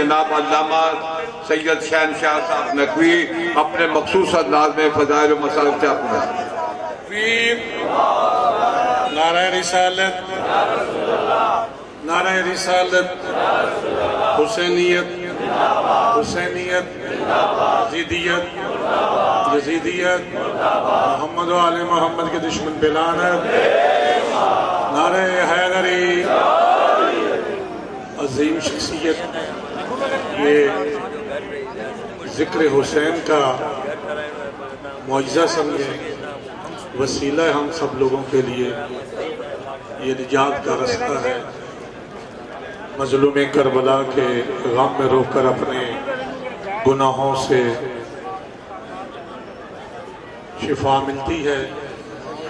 جناب علامہ سید شہنشاہ صاحب نقوی اپنے مخصوص انداز میں فضائل و مسائل سے اپنا نعرہ رسالت، نعرہ رسالت، حسینیت، حسینیت، یزیدیت، یزیدیت، محمد و آل محمد کے دشمن پہ لعنت، نعرہ حیدری، عظیم شخصیت، یہ ذکر حسین کا معجزہ سمجھیں، وسیلہ ہم سب لوگوں کے لیے، یہ نجات کا رستہ ہے۔ مظلوم کربلا کے غم میں رو کر اپنے گناہوں سے شفا ملتی ہے،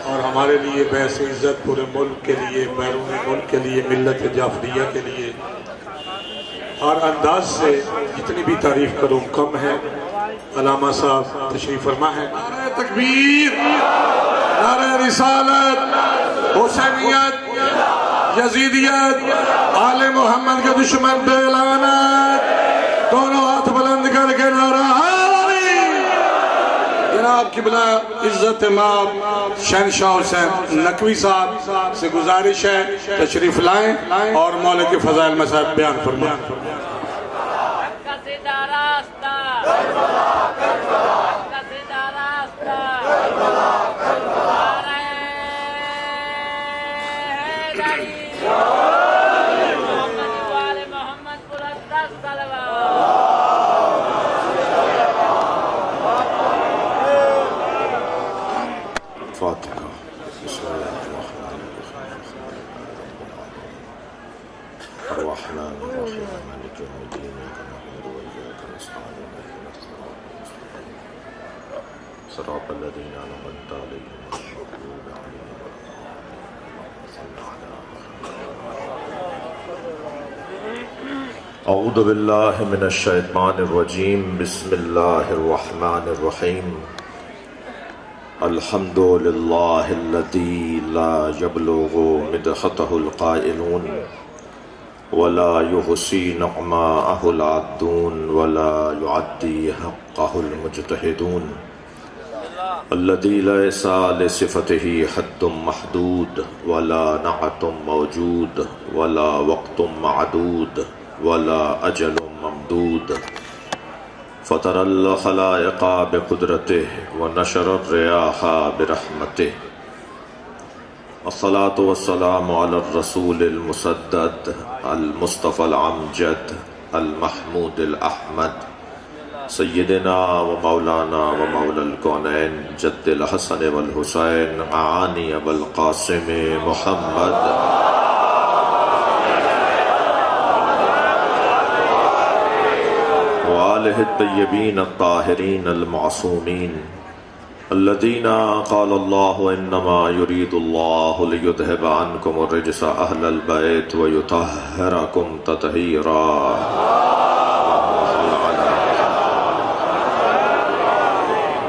اور ہمارے لیے باعث عزت پورے ملک کے لیے، بیرون ملک کے لیے، ملت جعفریہ کے لیے، ہر انداز سے جتنی بھی تعریف کروں کم ہے۔ علامہ صاحب تشریف فرما ہے۔ نعرہ تکبیر، نعرہ رسالت، حسینیت، یزیدیت، آل محمد کے دشمن پہ لعنت، دونوں ہاتھ بلند کر کے نعرہ حیدری۔ جناب قبلہ عزت امام شہنشاہ حسین نقوی صاحب سے گزارش ہے تشریف لائیں اور مولا کے فضائل مسائل بیان فرمائیں۔ فاتحہ۔ بسم اللہ الرحمن الرحیم مالک یوم الدین نحمدہ و ایاک نستعین صراط الذین انعمت علیہم غیر المغضوب علیہم ولا الضالین۔ اعوذ باللہ من الشیطان الرجیم، بسم اللہ الرحمن الرحیم۔ الحمد للہ الذی لا یبلغ مدحتہ القائلون ولا یحصی نعماءہ العادون ولا یعدی حقہ المجتہدون، الذی لیس لصفتہ حد محدود ولا نعت موجود ولا وقت معدود ولا اجل ممدود، فطر الخلائق بقدرته ونشر الرياح برحمته، الصلاة والسلام على الرسول المسدد المصطفى العمجد المحمود الأحمد سيدنا ومولانا ومولى الكونين جد الحسن والحسين معاني أبا القاسم محمد وآلہ الطیبین الطاہرین المعصومین الذین قال اللہ انما یرید اللہ لیذہب عنکم الرجس اہل البیت ویطہرکم تطہیرا،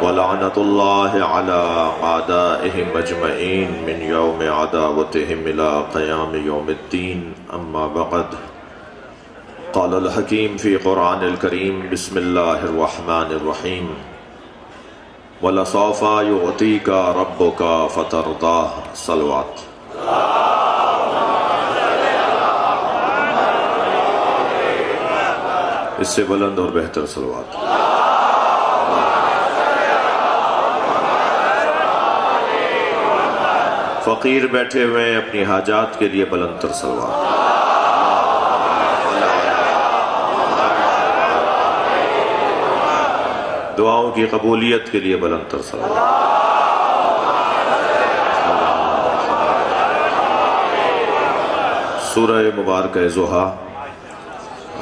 ولعنۃ اللہ علی اعدائہم اجمعین من یوم عداوتہم الی قیام یوم الدین، اما بعد۔ قال الحکیم فی قرآن الکریم، بسم اللہ الرحمن الرحیم، وَلَسَوْفَ يُعْطِيكَ رَبُّكَ فَتَرْضَاهُ۔ صلوات۔ اس سے بلند اور بہتر صلوات۔ فقیر بیٹھے ہوئے ہیں اپنی حاجات کے لیے بلند تر صلوات۔ دعاؤں کی قبولیت کے لیے بلند تر صلوات۔ سورہ مبارکہ ضحیٰ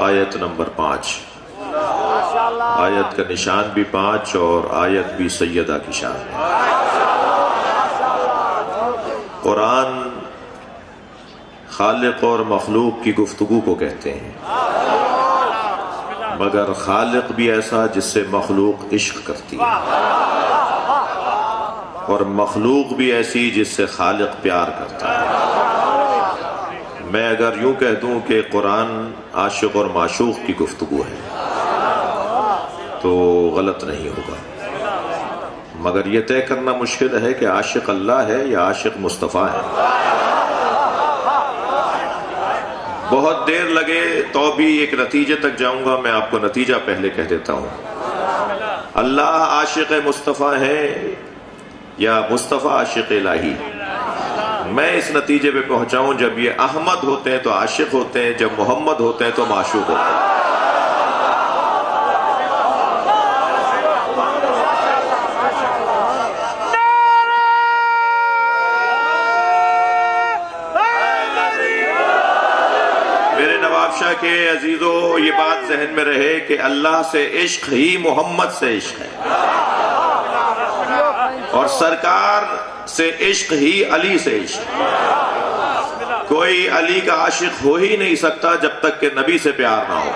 آیت نمبر 5۔ آیت کا نشان بھی 5 اور آیت بھی سیدہ کی شان ہے۔ قرآن خالق اور مخلوق کی گفتگو کو کہتے ہیں، مگر خالق بھی ایسا جس سے مخلوق عشق کرتی ہے، اور مخلوق بھی ایسی جس سے خالق پیار کرتا ہے۔ میں اگر یوں کہہ دوں کہ قرآن عاشق اور معشوق کی گفتگو ہے تو غلط نہیں ہوگا، مگر یہ طے کرنا مشکل ہے کہ عاشق اللہ ہے یا عاشق مصطفیٰ ہے۔ بہت دیر لگے تو بھی ایک نتیجے تک جاؤں گا، میں آپ کو نتیجہ پہلے کہہ دیتا ہوں۔ اللہ عاشق مصطفیٰ ہے یا مصطفیٰ عاشق الہی؟ میں اس نتیجے پہ پہنچاؤں جب یہ احمد ہوتے ہیں تو عاشق ہوتے ہیں، جب محمد ہوتے ہیں تو معشوق ہوتے ہیں۔ میرے نواب شاہ کے عزیزو، یہ بات ذہن میں رہے کہ اللہ سے عشق ہی محمد سے عشق ہے، اور سرکار سے عشق ہی علی سے عشق ہے۔ کوئی علی کا عاشق ہو ہی نہیں سکتا جب تک کہ نبی سے پیار نہ ہو،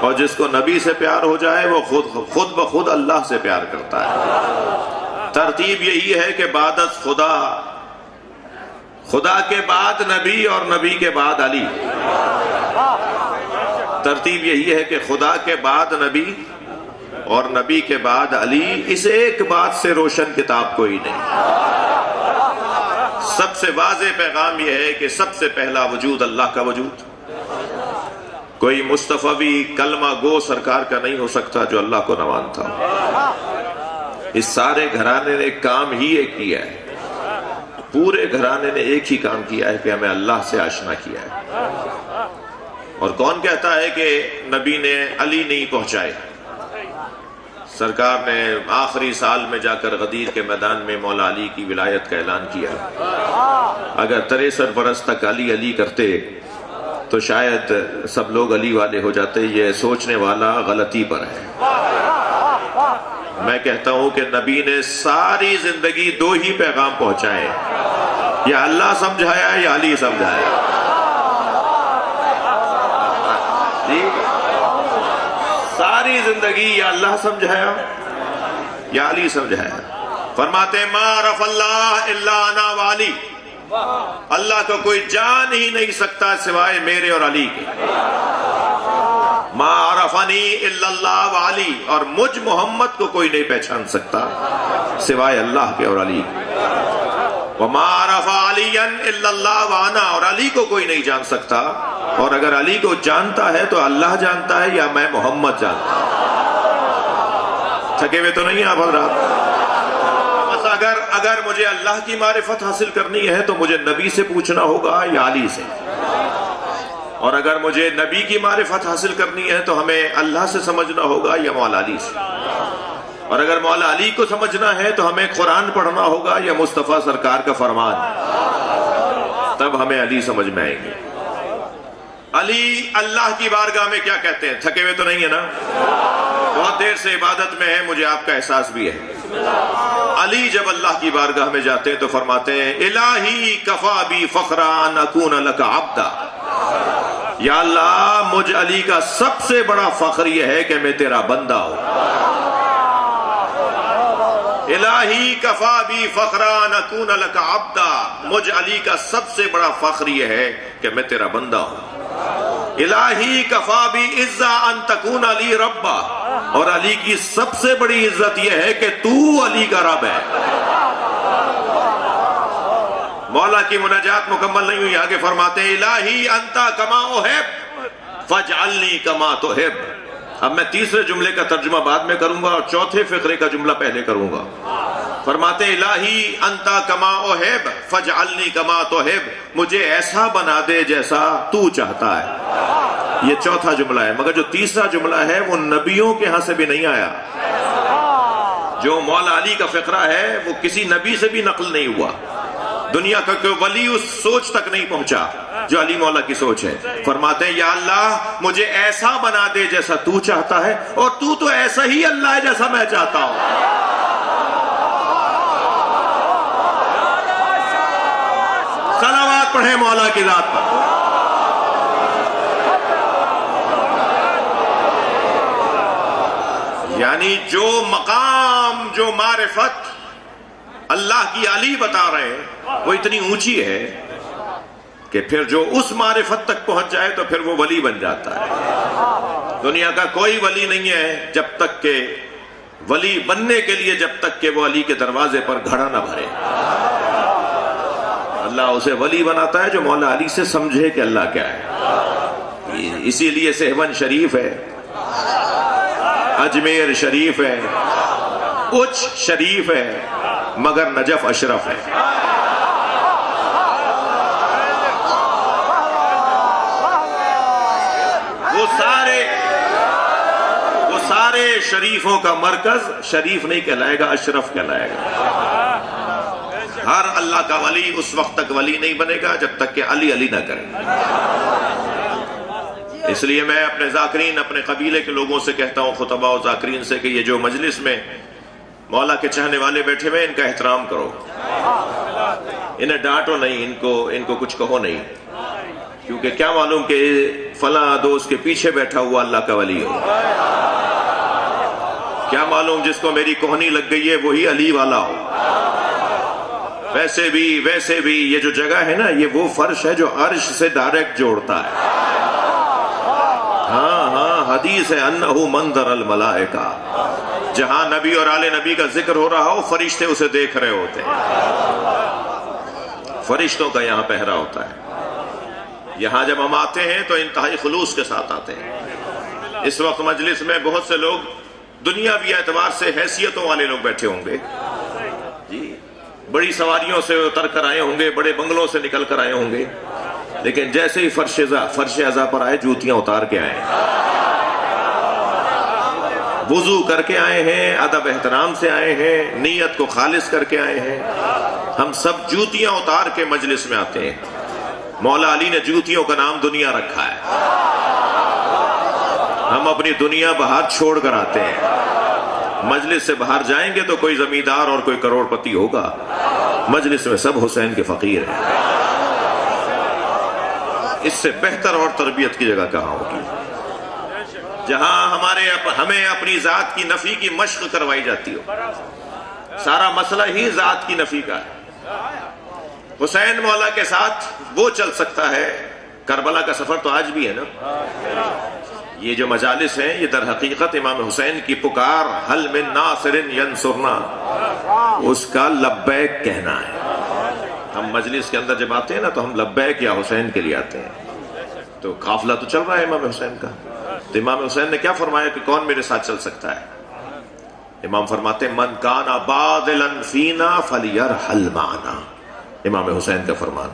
اور جس کو نبی سے پیار ہو جائے وہ خود بخود اللہ سے پیار کرتا ہے۔ ترتیب یہی ہے کہ بعد از خدا، خدا کے بعد نبی اور نبی کے بعد علی۔ ترتیب یہی ہے کہ خدا کے بعد نبی اور نبی کے بعد علی۔ اس ایک بات سے روشن کتاب کوئی نہیں۔ سب سے واضح پیغام یہ ہے کہ سب سے پہلا وجود اللہ کا وجود، کوئی مصطفی کلمہ گو سرکار کا نہیں ہو سکتا جو اللہ کو نہ مانتا۔ اس سارے گھرانے نے کام ہی ایک کیا ہے، پورے گھرانے نے ایک ہی کام کیا ہے کہ ہمیں اللہ سے آشنا کیا ہے۔ اور کون کہتا ہے کہ نبی نے علی نہیں پہنچائے؟ سرکار نے آخری سال میں جا کر غدیر کے میدان میں مولا علی کی ولایت کا اعلان کیا۔ اگر 63 برس تک علی علی کرتے تو شاید سب لوگ علی والے ہو جاتے۔ یہ سوچنے والا غلطی پر ہے۔ میں کہتا ہوں کہ نبی نے ساری زندگی دو ہی پیغام پہنچائے، یا اللہ سمجھایا یا علی سمجھایا۔ جی، ساری زندگی یا اللہ سمجھایا یا علی سمجھایا۔ فرماتے ہیں ما عرف اللہ الا انا والی، اللہ کو کوئی جان ہی نہیں سکتا سوائے میرے اور علی کے۔ ما عرفنی الا اللہ والی، اور مجھ محمد کو کوئی نہیں پہچان سکتا سوائے اللہ کے اور علی کے۔ وما عرف علیا الا اللہ وانا، اور علی کو کوئی نہیں جان سکتا، اور اگر علی کو جانتا ہے تو اللہ جانتا ہے یا میں محمد جانتا ہوں۔ تھکے ہوئے تو نہیں آپ حضرات؟ بس اگر مجھے اللہ کی معرفت حاصل کرنی ہے تو مجھے نبی سے پوچھنا ہوگا یا علی سے، اور اگر مجھے نبی کی معرفت حاصل کرنی ہے تو ہمیں اللہ سے سمجھنا ہوگا یا مولا علی سے، اور اگر مولا علی کو سمجھنا ہے تو ہمیں قرآن پڑھنا ہوگا یا مصطفیٰ سرکار کا فرمان، تب ہمیں علی سمجھ میں آئیں گے۔ علی اللہ کی بارگاہ میں کیا کہتے ہیں؟ تھکے ہوئے تو نہیں ہے نا؟ بہت دیر سے عبادت میں ہے، مجھے آپ کا احساس بھی ہے۔ علی جب اللہ کی بارگاہ میں جاتے ہیں تو فرماتے ہیں الہی کفا بی فخرا ان اکون لک عبدا، یا اللہ مجھ علی کا سب سے بڑا فخر یہ ہے کہ میں تیرا بندہ ہوں۔ الہی کفا بی فخرا ان اکون لک عبدا، مجھ علی کا سب سے بڑا فخر یہ ہے کہ میں تیرا بندہ ہوں۔ الہی کفا بی عزا ان تکون علی ربا، اور علی کی سب سے بڑی عزت یہ ہے کہ تو علی کا رب ہے۔ مولا کی مناجات مکمل نہیں ہوئی، آگے فرماتے ہیں الہی انتا کما احب فاجعلنی کما تحب۔ اب میں تیسرے جملے کا ترجمہ بعد میں کروں گا اور چوتھے فقرے کا جملہ پہلے کروں گا۔ فرماتے ہیں الہی انتا کما احب فاجعلنی کما تحب، مجھے ایسا بنا دے جیسا تو چاہتا ہے۔ یہ چوتھا جملہ ہے، مگر جو تیسرا جملہ ہے وہ نبیوں کے ہاں سے بھی نہیں آیا۔ جو مولا علی کا فقرہ ہے وہ کسی نبی سے بھی نقل نہیں ہوا، دنیا کا کوئی ولی اس سوچ تک نہیں پہنچا جو علی مولا کی سوچ ہے۔ فرماتے ہیں یا اللہ مجھے ایسا بنا دے جیسا تو چاہتا ہے، اور تو ایسا ہی اللہ ہے جیسا میں چاہتا ہوں۔ صلوات پڑھیں مولا کی ذات پر۔ یعنی جو مقام، جو معرفت اللہ کی علی بتا رہے ہیں وہ اتنی اونچی ہے کہ پھر جو اس معرفت تک پہنچ جائے تو پھر وہ ولی بن جاتا ہے۔ دنیا کا کوئی ولی نہیں ہے جب تک کہ ولی بننے کے لیے جب تک کہ وہ علی کے دروازے پر گھڑا نہ بھرے۔ اللہ اسے ولی بناتا ہے جو مولا علی سے سمجھے کہ اللہ کیا ہے۔ اسی لیے سہون شریف ہے، اجمیر شریف ہے، اچ شریف ہے، مگر نجف اشرف ہے۔ وہ سارے شریفوں کا مرکز شریف نہیں کہلائے گا، اشرف کہلائے گا۔ ہر اللہ کا ولی اس وقت تک ولی نہیں بنے گا جب تک کہ علی علی نہ کرے۔ اس لیے میں اپنے ذاکرین، اپنے قبیلے کے لوگوں سے کہتا ہوں، خطباء و ذاکرین سے، کہ یہ جو مجلس میں مولا کے چاہنے والے بیٹھے ہوئے ان کا احترام کرو، انہیں ڈانٹو نہیں، ان کو کچھ کہو نہیں، کیونکہ کیا معلوم کہ فلاں دوست کے پیچھے بیٹھا ہوا اللہ کا ولی ہو، کیا معلوم جس کو میری کوہنی لگ گئی ہے وہی علی والا ہو۔ ویسے بھی یہ جو جگہ ہے نا، یہ وہ فرش ہے جو عرش سے ڈائریکٹ جوڑتا ہے۔ ہاں حدیث ہے انہو منظر الملائکہ، جہاں نبی اور آل نبی کا ذکر ہو رہا ہو فرشتے اسے دیکھ رہے ہوتے ہیں، فرشتوں کا یہاں پہرا ہوتا ہے۔ یہاں جب ہم آتے ہیں تو انتہائی خلوص کے ساتھ آتے ہیں۔ اس وقت مجلس میں بہت سے لوگ دنیاوی اعتبار سے حیثیتوں والے لوگ بیٹھے ہوں گے، جی بڑی سواریوں سے اتر کر آئے ہوں گے، بڑے بنگلوں سے نکل کر آئے ہوں گے، لیکن جیسے ہی فرش ازا پر آئے جوتیاں اتار کے آئے ہیں، وضو کر کے آئے ہیں، ادب احترام سے آئے ہیں، نیت کو خالص کر کے آئے ہیں۔ ہم سب جوتیاں اتار کے مجلس میں آتے ہیں۔ مولا علی نے جوتیوں کا نام دنیا رکھا ہے، ہم اپنی دنیا باہر چھوڑ کر آتے ہیں۔ مجلس سے باہر جائیں گے تو کوئی زمیندار اور کوئی کروڑ پتی ہوگا، مجلس میں سب حسین کے فقیر ہیں۔ اس سے بہتر اور تربیت کی جگہ کہاں ہوگی، جہاں ہمیں اپنی ذات کی نفی کی مشق کروائی جاتی ہو۔ سارا مسئلہ ہی ذات کی نفی کا ہے۔ حسین مولا کے ساتھ وہ چل سکتا ہے، کربلا کا سفر تو آج بھی ہے نا۔ یہ جو مجالس ہیں یہ در حقیقت امام حسین کی پکار حل من ناصر ینصرنا، اس کا لبیک کہنا ہے۔ ہم مجلس کے اندر جب آتے ہیں نا تو ہم لبیک یا حسین کے لیے آتے ہیں۔ تو قافلہ تو چل رہا ہے امام حسین کا، تو امام حسین نے کیا فرمایا کہ کون میرے ساتھ چل سکتا ہے؟ امام فرماتے ہیں من کان باذلا فینا فلیرحل معنا، امام حسین کا فرمان،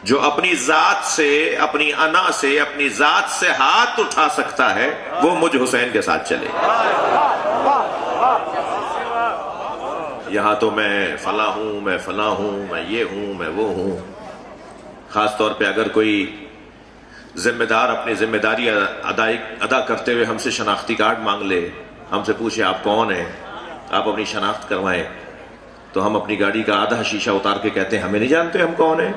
جو اپنی ذات سے، اپنی انا سے، اپنی ذات سے ہاتھ اٹھا سکتا ہے وہ مجھ حسین کے ساتھ چلے۔ یہاں تو میں فلاں ہوں، میں فلاں ہوں، میں یہ ہوں، میں وہ ہوں۔ خاص طور پہ اگر کوئی ذمہ دار اپنی ذمہ داری ادا کرتے ہوئے ہم سے شناختی کارڈ مانگ لے، ہم سے پوچھے آپ کون ہیں، آپ اپنی شناخت کروائیں، تو ہم اپنی گاڑی کا آدھا شیشہ اتار کے کہتے ہیں ہمیں نہیں جانتے ہم کون ہیں۔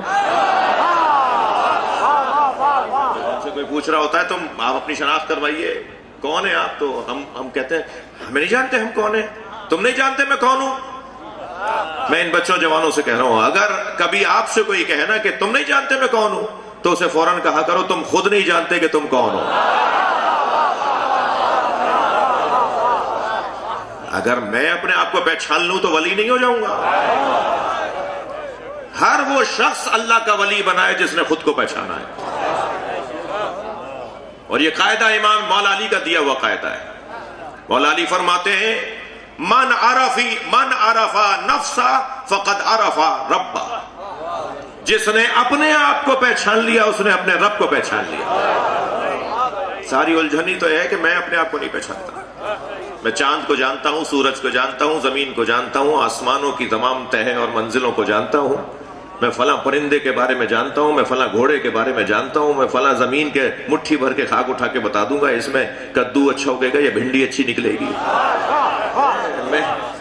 ہم سے کوئی پوچھ رہا ہوتا ہے تم آپ اپنی شناخت کروائیے، کون ہیں آپ، تو ہم کہتے ہیں ہمیں نہیں جانتے ہم کون ہیں، تم نہیں جانتے میں کون ہوں۔ میں ان بچوں جوانوں سے کہہ رہا ہوں، اگر کبھی آپ سے کوئی کہے نا کہ تم نہیں جانتے میں کون ہوں، تو اسے فوراً کہا کرو تم خود نہیں جانتے کہ تم کون ہو۔ اگر میں اپنے آپ کو پہچان لوں تو ولی نہیں ہو جاؤں گا۔ ہر وہ شخص اللہ کا ولی بنا ہے جس نے خود کو پہچانا ہے، اور یہ قاعدہ امام مولا علی کا دیا ہوا قاعدہ ہے۔ مولا علی فرماتے ہیں من عرف نفسا فقد عرف ربا، جس نے اپنے آپ کو پہچان لیا اس نے اپنے رب کو پہچان لیا۔ ساری الجھنی تو یہ ہے کہ میں اپنے آپ کو نہیں پہچانتا۔ میں چاند کو جانتا ہوں، سورج کو جانتا ہوں، زمین کو جانتا ہوں، آسمانوں کی تمام تہیں اور منزلوں کو جانتا ہوں، میں فلاں پرندے کے بارے میں جانتا ہوں، میں فلاں گھوڑے کے بارے میں جانتا ہوں، میں فلاں زمین کے مٹھی بھر کے خاک اٹھا کے بتا دوں گا اس میں کدو اچھا اگے گا یا بھنڈی اچھی نکلے گی۔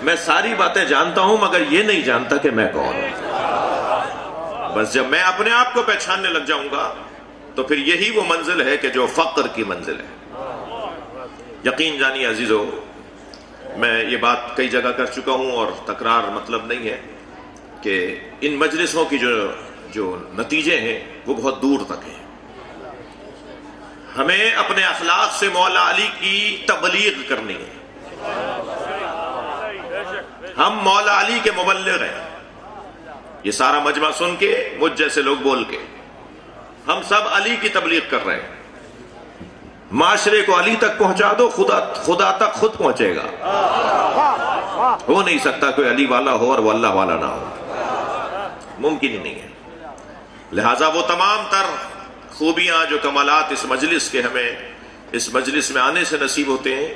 میں ساری باتیں جانتا ہوں مگر یہ نہیں جانتا کہ میں کون ہوں۔ بس جب میں اپنے آپ کو پہچاننے لگ جاؤں گا تو پھر یہی وہ منزل ہے کہ جو فقر کی منزل ہے۔ یقین جانی عزیزو، میں یہ بات کئی جگہ کر چکا ہوں اور تکرار مطلب نہیں ہے کہ ان مجلسوں کی جو نتیجے ہیں وہ بہت دور تک ہیں. ہمیں اپنے اخلاق سے مولا علی کی تبلیغ کرنی ہے. ہم مولا علی کے مبلغ ہیں. یہ سارا مجمع سن کے مجھ جیسے لوگ بول کے ہم سب علی کی تبلیغ کر رہے ہیں. معاشرے کو علی تک پہنچا دو, خدا تک خود پہنچے گا. ہو نہیں سکتا کوئی علی والا ہو اور وہ اللہ والا نہ ہو, ممکن ہی نہیں ہے. لہذا وہ تمام تر خوبیاں جو کمالات اس مجلس کے ہمیں اس مجلس میں آنے سے نصیب ہوتے ہیں,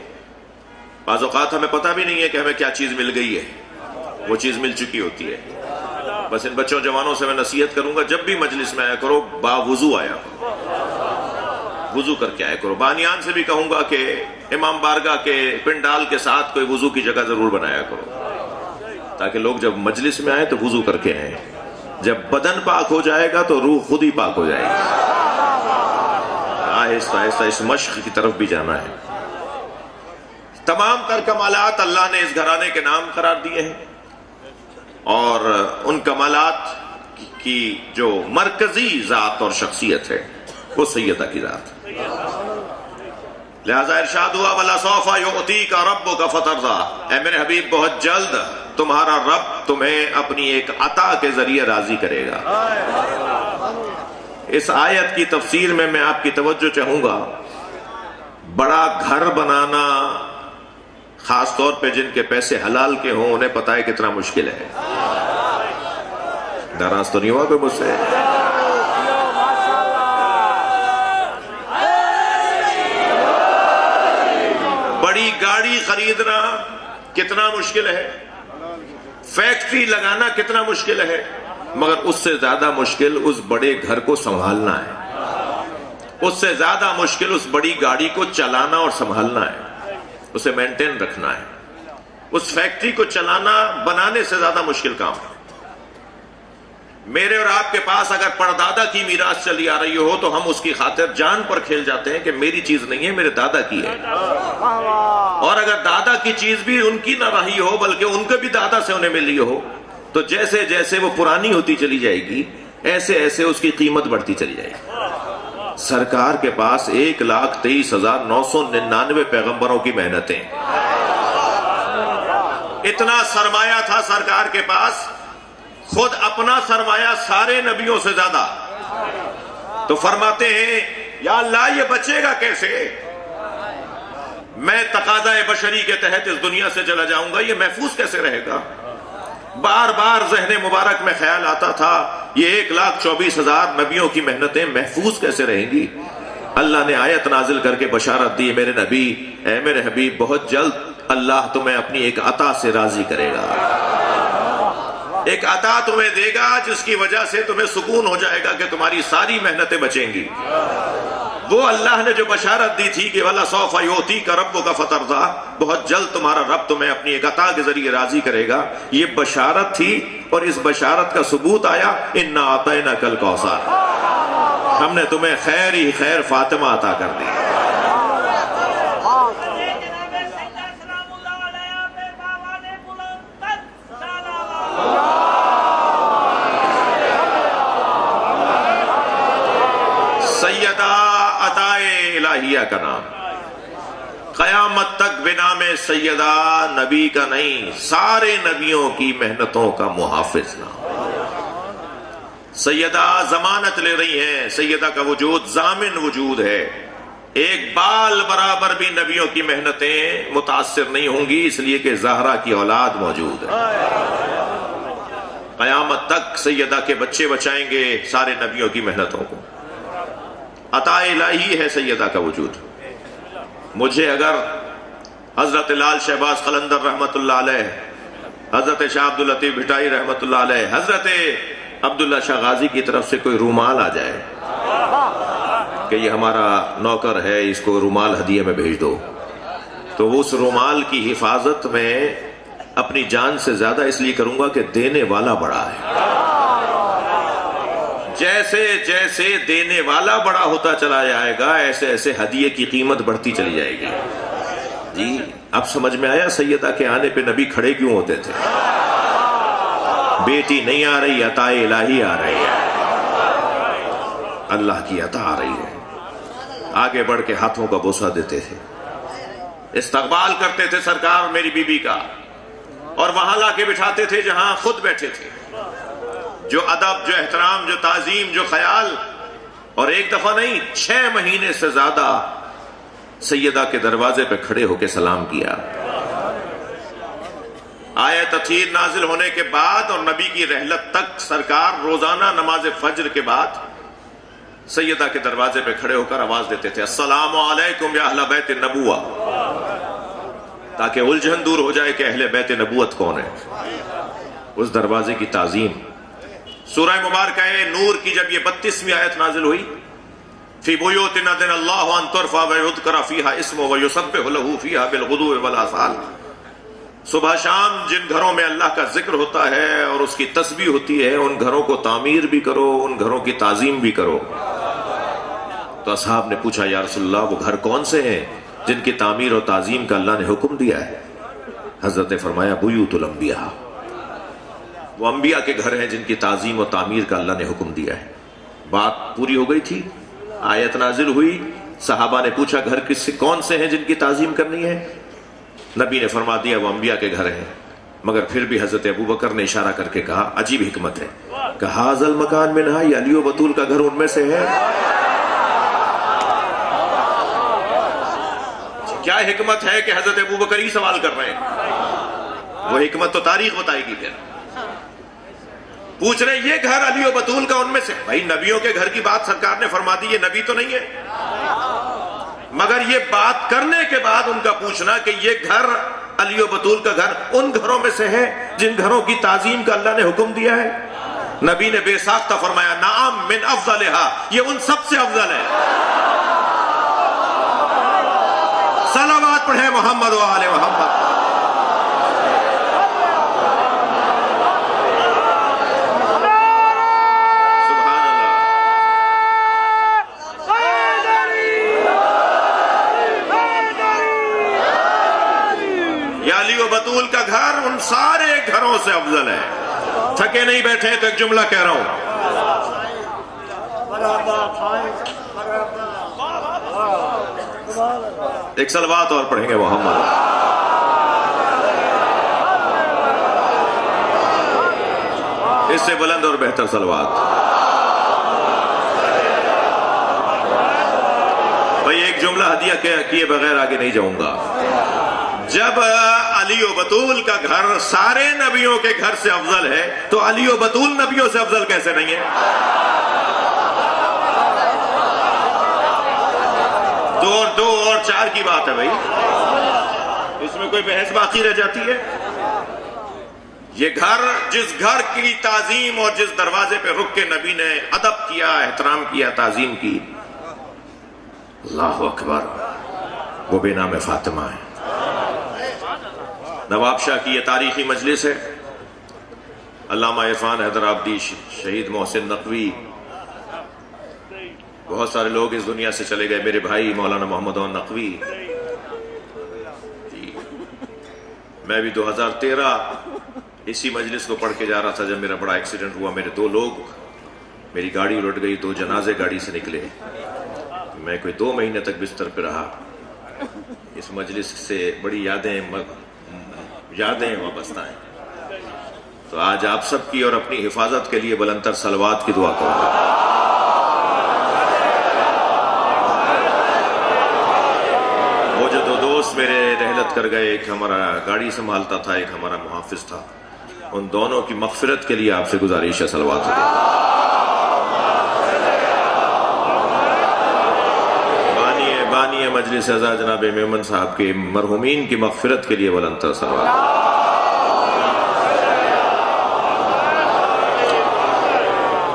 بعض اوقات ہمیں پتہ بھی نہیں ہے کہ ہمیں کیا چیز مل گئی ہے, وہ چیز مل چکی ہوتی ہے. بس ان بچوں جوانوں سے میں نصیحت کروں گا, جب بھی مجلس میں آیا کرو باوضو آیا کرو, وضو کر کے آیا کرو. بانیان سے بھی کہوں گا کہ امام بارگاہ کے پنڈال کے ساتھ کوئی وضو کی جگہ ضرور بنایا کرو, تاکہ لوگ جب مجلس میں آئیں تو وضو کر کے آئیں. جب بدن پاک ہو جائے گا تو روح خود ہی پاک ہو جائے گی. آہستہ آہستہ اس مشق کی طرف بھی جانا ہے. تمام تر کمالات اللہ نے اس گھرانے کے نام قرار دیے ہیں, اور ان کمالات کی جو مرکزی ذات اور شخصیت ہے وہ سیدہ کی ذات. لہذا ارشاد ہوا وَلَسَوْفَ يُعْطِيكَ رَبُّكَ فَتَرْضَىٰ, اے میرے حبیب بہت جلد تمہارا رب تمہیں اپنی ایک عطا کے ذریعے راضی کرے گا. اس آیت کی تفسیر میں آپ کی توجہ چاہوں گا. بڑا گھر بنانا, خاص طور پہ جن کے پیسے حلال کے ہوں, انہیں پتہ ہے کتنا مشکل ہے. ناراض تو نہیں ہوا کوئی مجھ سے؟ بڑی گاڑی خریدنا کتنا مشکل ہے, فیکٹری لگانا کتنا مشکل ہے, مگر اس سے زیادہ مشکل اس بڑے گھر کو سنبھالنا ہے. اس سے زیادہ مشکل اس بڑی گاڑی کو چلانا اور سنبھالنا ہے, اسے مینٹین رکھنا ہے. اس فیکٹری کو چلانا بنانے سے زیادہ مشکل کام ہے. میرے اور آپ کے پاس اگر پردادا کی میراث چلی آ رہی ہو تو ہم اس کی خاطر جان پر کھیل جاتے ہیں کہ میری چیز نہیں ہے, میرے دادا کی ہے. اور اگر دادا کی چیز بھی ان کی نہ رہی ہو بلکہ ان کے بھی دادا سے انہیں ملی ہو, تو جیسے جیسے وہ پرانی ہوتی چلی جائے گی ایسے ایسے اس کی قیمت بڑھتی چلی جائے گی. سرکار کے پاس 1,23,999 پیغمبروں کی محنتیں, اتنا سرمایہ تھا سرکار کے پاس, خود اپنا سرمایہ سارے نبیوں سے زیادہ. تو فرماتے ہیں یا اللہ یہ بچے گا کیسے, میں تقاضا بشری کے تحت اس دنیا سے چلا جاؤں گا, یہ محفوظ کیسے رہے گا. بار بار ذہن مبارک میں خیال آتا تھا یہ 1,24,000 نبیوں کی محنتیں محفوظ کیسے رہیں گی. اللہ نے آیت نازل کر کے بشارت دی, میرے نبی اے میرے حبیب بہت جلد اللہ تمہیں اپنی ایک عطا سے راضی کرے گا, ایک عطا تمہیں دے گا جس کی وجہ سے تمہیں سکون ہو جائے گا کہ تمہاری ساری محنتیں بچیں گی. وہ اللہ نے جو بشارت دی تھی کہ وَلَسَوْفَ يُعْطِيكَ رَبُّكَ فَتَرْضَىٰ, بہت جلد تمہارا رب تمہیں اپنی ایک عطا کے ذریعے راضی کرے گا, یہ بشارت تھی. اور اس بشارت کا ثبوت آیا اِنَّا أَعْطَيْنَاكَ الْكَوْثَرَ, ہم نے تمہیں خیر ہی خیر فاطمہ عطا کر دی. سیدہ عطائے الہیہ کا نام قیامت تک بنام سیدہ نبی کا نہیں, سارے نبیوں کی محنتوں کا محافظ نام. سیدہ ضمانت لے رہی ہیں, سیدہ کا وجود ضامن وجود ہے, ایک بال برابر بھی نبیوں کی محنتیں متاثر نہیں ہوں گی, اس لیے کہ زہرا کی اولاد موجود ہے. قیامت تک سیدہ کے بچے بچائیں گے سارے نبیوں کی محنتوں کو. عطا الہی ہے سیدہ کا وجود. مجھے اگر حضرت لال شہباز قلندر رحمت اللہ علیہ, حضرت شاہ عبداللطیف بھٹائی رحمت اللہ علیہ, حضرت عبداللہ شاہ غازی کی طرف سے کوئی رومال آ جائے کہ یہ ہمارا نوکر ہے, اس کو رومال ہدیے میں بھیج دو, تو اس رومال کی حفاظت میں اپنی جان سے زیادہ اس لیے کروں گا کہ دینے والا بڑا ہے. جیسے جیسے دینے والا بڑا ہوتا چلا جائے گا ایسے ایسے ہدیے کی قیمت بڑھتی چلی جائے گی. جی اب سمجھ میں آیا سیدہ کے آنے پہ نبی کھڑے کیوں ہوتے تھے. بیٹی نہیں آ رہی, عطا الہی آ رہی ہے. اللہ کی عطا آ رہی ہے. آگے بڑھ کے ہاتھوں کا بوسہ دیتے تھے, استقبال کرتے تھے سرکار میری بیوی کا, اور وہاں لا کے بٹھاتے تھے جہاں خود بیٹھے تھے. جو ادب, جو احترام, جو تعظیم, جو خیال. اور ایک دفعہ نہیں, 6 مہینے سے زیادہ سیدہ کے دروازے پہ کھڑے ہو کے سلام کیا. آیت تطہیر نازل ہونے کے بعد اور نبی کی رحلت تک سرکار روزانہ نماز فجر کے بعد سیدہ کے دروازے پہ کھڑے ہو کر آواز دیتے تھے, السلام علیکم یا اہل بیت النبوہ, تاکہ الجھن دور ہو جائے کہ اہل بیت نبوت کون ہے. اس دروازے کی تعظیم. سورہ مبارکہ نور کی جب یہ 32ویں آیت نازل ہوئی, فی بیوت اذن اللہ ان ترفع ویذکر فیہا اسمہ ویسبح لہ فیہا بالغدو والآصال. صبح شام جن گھروں میں اللہ کا ذکر ہوتا ہے اور اس کی تسبیح ہوتی ہے, ان گھروں کو تعمیر بھی کرو, ان گھروں کی تعظیم بھی کرو. تو اصحاب نے پوچھا, یا رسول اللہ وہ گھر کون سے ہیں جن کی تعمیر اور تعظیم کا اللہ نے حکم دیا ہے؟ حضرت نے فرمایا, بیوت الانبیاء, وہ انبیاء کے گھر ہیں جن کی تعظیم اور تعمیر کا اللہ نے حکم دیا ہے. بات پوری ہو گئی تھی, آیت نازل ہوئی, صحابہ نے پوچھا گھر کون سے ہیں جن کی تعظیم کرنی ہے؟ نبی نے فرما دیا وہ انبیاء کے گھر ہیں. مگر پھر بھی حضرت ابوبکر نے اشارہ کر کے کہا, عجیب حکمت ہے, کہ ھذا المکان منہا, یہ علی و بطول کا گھر ان میں سے ہے. کیا حکمت ہے کہ حضرت ابوبکر ہی سوال کر رہے ہیں؟ وہ حکمت تو تاریخ بتائے گی. پھر پوچھ رہے یہ گھر علی و بطول کا ان میں سے. بھائی نبیوں کے گھر کی بات سرکار نے فرما دی, یہ نبی تو نہیں ہے, مگر یہ بات کرنے کے بعد ان کا پوچھنا کہ یہ گھر علی و بطول کا گھر ان گھروں میں سے ہے جن گھروں کی تعظیم کا اللہ نے حکم دیا ہے. نبی نے بے ساختہ فرمایا, نعم من افضلہا, یہ ان سب سے افضل ہے. صلوات پڑھیں محمد و آل محمد. بطول کا گھر ان سارے گھروں سے افضل ہے. تھکے نہیں بیٹھے تو ایک جملہ کہہ رہا ہوں, ایک صلوات اور پڑھیں گے محمد. اس سے بلند اور بہتر صلوات. بھائی ایک جملہ ہدیہ کیے بغیر آگے نہیں جاؤں گا. جب علی و بطول کا گھر سارے نبیوں کے گھر سے افضل ہے تو علی و بطول نبیوں سے افضل کیسے نہیں ہے؟ 2 اور 2 اور 4 کی بات ہے بھائی, اس میں کوئی بحث باقی رہ جاتی ہے؟ یہ گھر, جس گھر کی تعظیم اور جس دروازے پہ رک کے نبی نے ادب کیا, احترام کیا, تعظیم کی, اللہ اکبر, وہ بے نام فاطمہ ہے. نواب شاہ کی یہ تاریخی مجلس ہے. علامہ عرفان حیدر آبادی, شہید محسن نقوی, بہت سارے لوگ اس دنیا سے چلے گئے. میرے بھائی مولانا محمد عون نقوی, میں بھی 2013 اسی مجلس کو پڑھ کے جا رہا تھا جب میرا بڑا ایکسیڈنٹ ہوا. میرے 2 لوگ, میری گاڑی الٹ گئی, 2 جنازے گاڑی سے نکلے. میں کوئی 2 مہینے تک بستر پہ رہا. اس مجلس سے بڑی یادیں وابستہ ہیں. تو آج آپ سب کی اور اپنی حفاظت کے لیے بلندتر صلوات کی دعا کروں گا. وہ جو 2 دوست میرے رحلت کر گئے, ایک ہمارا گاڑی سنبھالتا تھا, ایک ہمارا محافظ تھا, ان دونوں کی مغفرت کے لیے آپ سے گزارش ہے صلوات ہو. بانی مجلس ازا جناب میمن صاحب کے مرحومین کی مغفرت کے لیے بلندتر صلوات.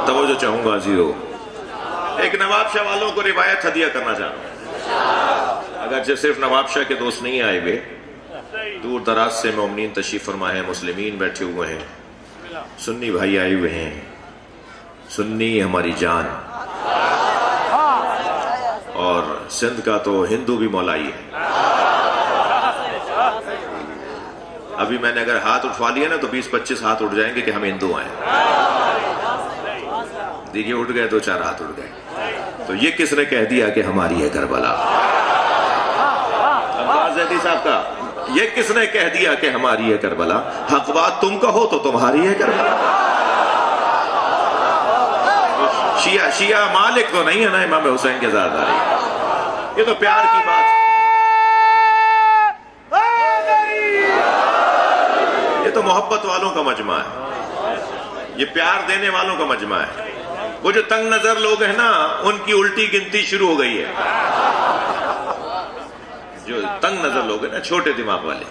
توجہ چاہوں گا عزیزو, ایک نواب شاہ والوں کو روایت ہدیہ کرنا چاہوں گا. اگرچہ صرف نواب شاہ کے دوست نہیں آئے ہوئے, دور دراز سے مومنین تشریف فرما ہے, مسلمین بیٹھے ہوئے ہیں, سنی بھائی آئے ہوئے ہیں. سنی ہماری جان, اور سندھ کا تو ہندو بھی مولائی ہے. ابھی میں نے اگر ہاتھ اٹھوا لیا نا تو 20-25 ہاتھ اٹھ جائیں گے کہ ہم ہندو ہیں. دیکھیے اٹھ گئے, 2-4 ہاتھ اٹھ گئے. تو یہ کس نے کہہ دیا کہ ہماری ہے کربلا؟ عباس زیدی صاحب کا یہ کس نے کہہ دیا کہ ہماری ہے کربلا؟ حق بات تم کہو تو تمہاری ہے کربلا۔ شیعہ مالک تو نہیں ہے نا امام حسین کے زاداری، یہ تو پیار کی بات ہے، یہ تو محبت والوں کا مجمع ہے، یہ پیار دینے والوں کا مجمع ہے۔ وہ جو تنگ نظر لوگ ہیں نا ان کی الٹی گنتی شروع ہو گئی ہے، جو تنگ نظر لوگ ہیں نا چھوٹے دماغ والے،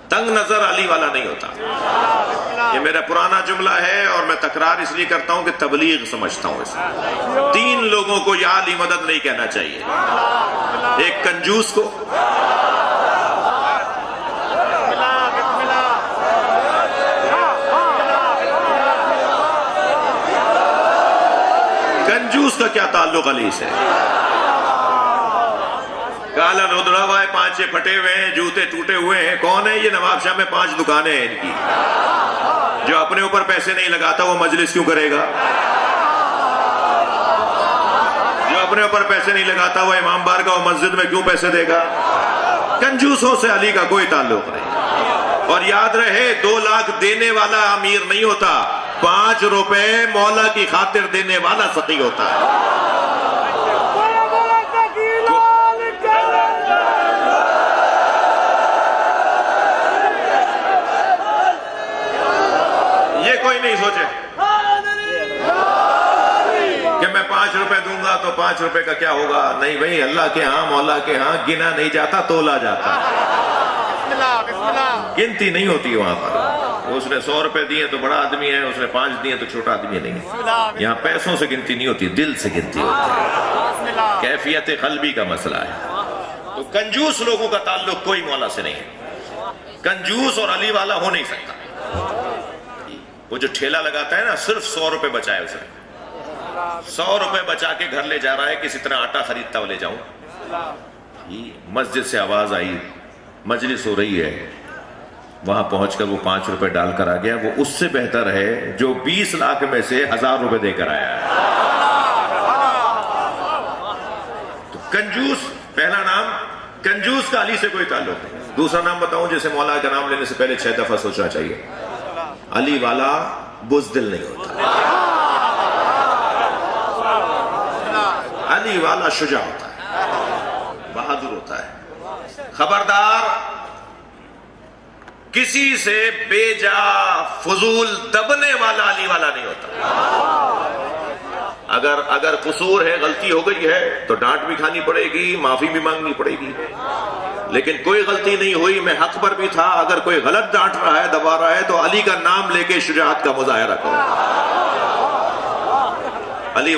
تنگ نظر علی والا نہیں ہوتا۔ یہ میرا پرانا جملہ ہے اور میں تکرار اس لیے کرتا ہوں کہ تبلیغ سمجھتا ہوں اسے۔ 3 لوگوں کو یا علی مدد نہیں کہنا چاہیے، ایک کنجوس کو، کنجوس کا کیا تعلق علی سے؟ کالا رودڑا ہوا ہے، پانچے پھٹے ہوئے ہیں، جوتے ٹوٹے ہوئے ہیں، کون ہے یہ؟ نواب شاہ میں 5 دکانیں ہیں ان کی، جو اپنے اوپر پیسے نہیں لگاتا وہ مجلس کیوں کرے گا؟ جو اپنے اوپر پیسے نہیں لگاتا وہ امام بار کا وہ مسجد میں کیوں پیسے دے گا؟ کنجوسوں سے علی کا کوئی تعلق نہیں۔ اور یاد رہے 2 لاکھ دینے والا امیر نہیں ہوتا، 5 روپے مولا کی خاطر دینے والا سخی ہوتا ہے۔ کوئی نہیں سوچے کہ میں 5 روپے دوں گا تو 5 روپے کا کیا ہوگا، نہیں بھئی، اللہ کے ہاں مولا کے ہاں گنا نہیں جاتا تولا جاتا، گنتی نہیں ہوتی وہاں پر۔ اس نے 100 روپے دیے تو بڑا آدمی ہے، اس نے 5 دیے تو چھوٹا آدمی نہیں ہے۔ یہاں پیسوں سے گنتی نہیں ہوتی، دل سے گنتی ہوتی ہے، کیفیت قلبی کا مسئلہ ہے۔ تو کنجوس لوگوں کا تعلق کوئی مولا سے نہیں ہے، کنجوس اور علی والا ہو نہیں سکتا۔ وہ جو ٹھیلا لگاتا ہے نا صرف 100 روپے بچائے، اسے 100 روپے بچا کے گھر لے جا رہا ہے، کسی طرح آٹا خریدتا ہوا لے جاؤں۔ مسجد سے آواز آئی مجلس ہو رہی ہے، وہاں پہنچ کر وہ 5 روپے ڈال کر آ گیا، وہ اس سے بہتر ہے جو 20 لاکھ میں سے 1000 روپے دے کر آیا ہے۔ تو کنجوس، پہلا نام کنجوس کا علی سے کوئی تعلق نہیں۔ دوسرا نام بتاؤں جیسے مولا کا نام لینے سے پہلے 6 دفعہ سوچنا چاہیے، علی والا بزدل نہیں ہوتا، علی والا شجاع ہوتا ہے، بہادر ہوتا ہے۔ خبردار، کسی سے بے جا فضول دبنے والا علی والا نہیں ہوتا۔ اگر قصور ہے، غلطی ہو گئی ہے تو ڈانٹ بھی کھانی پڑے گی، معافی بھی مانگنی پڑے گی، لیکن کوئی غلطی نہیں ہوئی، میں حق پر بھی تھا، اگر کوئی غلط ڈانٹ رہا ہے، دبا رہا ہے تو علی کا نام لے کے شجاعت کا مظاہرہ کرو۔ علی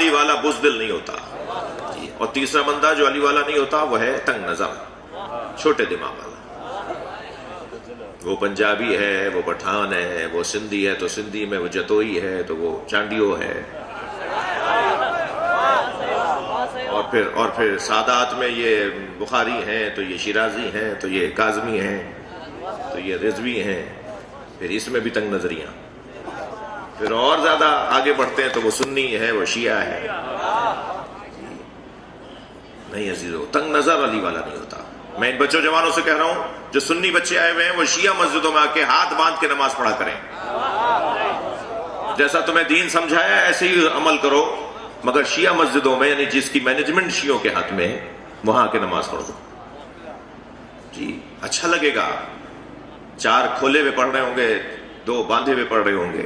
والا بزدل نہیں ہوتا۔ اور تیسرا بندہ جو علی والا نہیں ہوتا وہ ہے تنگ نظر، چھوٹے دماغ والا۔ وہ پنجابی ہے، وہ پٹھان ہے، وہ سندھی ہے تو سندھی میں، وہ جتوئی ہے تو وہ چانڈیو ہے، اور پھر سادات میں یہ بخاری ہیں تو یہ شیرازی ہیں تو یہ کاظمی ہیں تو یہ رضوی ہیں، پھر اس میں بھی تنگ نظریاں، پھر اور زیادہ آگے بڑھتے ہیں تو وہ سنی ہے، وہ شیعہ ہے۔ نہیں عزیزو، تنگ نظر علی والا نہیں ہوتا۔ میں ان بچوں جوانوں سے کہہ رہا ہوں جو سنی بچے آئے ہوئے ہیں وہ شیعہ مسجدوں میں آ کے ہاتھ باندھ کے نماز پڑھا کریں، جیسا تمہیں دین سمجھایا ایسے ہی عمل کرو، مگر شیعہ مسجدوں میں، یعنی جس کی مینجمنٹ شیعوں کے ہاتھ میں ہے، وہاں آ کے نماز پڑھ دو جی، اچھا لگے گا۔ 4 کھولے ہوئے پڑھ رہے ہوں گے، 2 باندھے ہوئے پڑھ رہے ہوں گے۔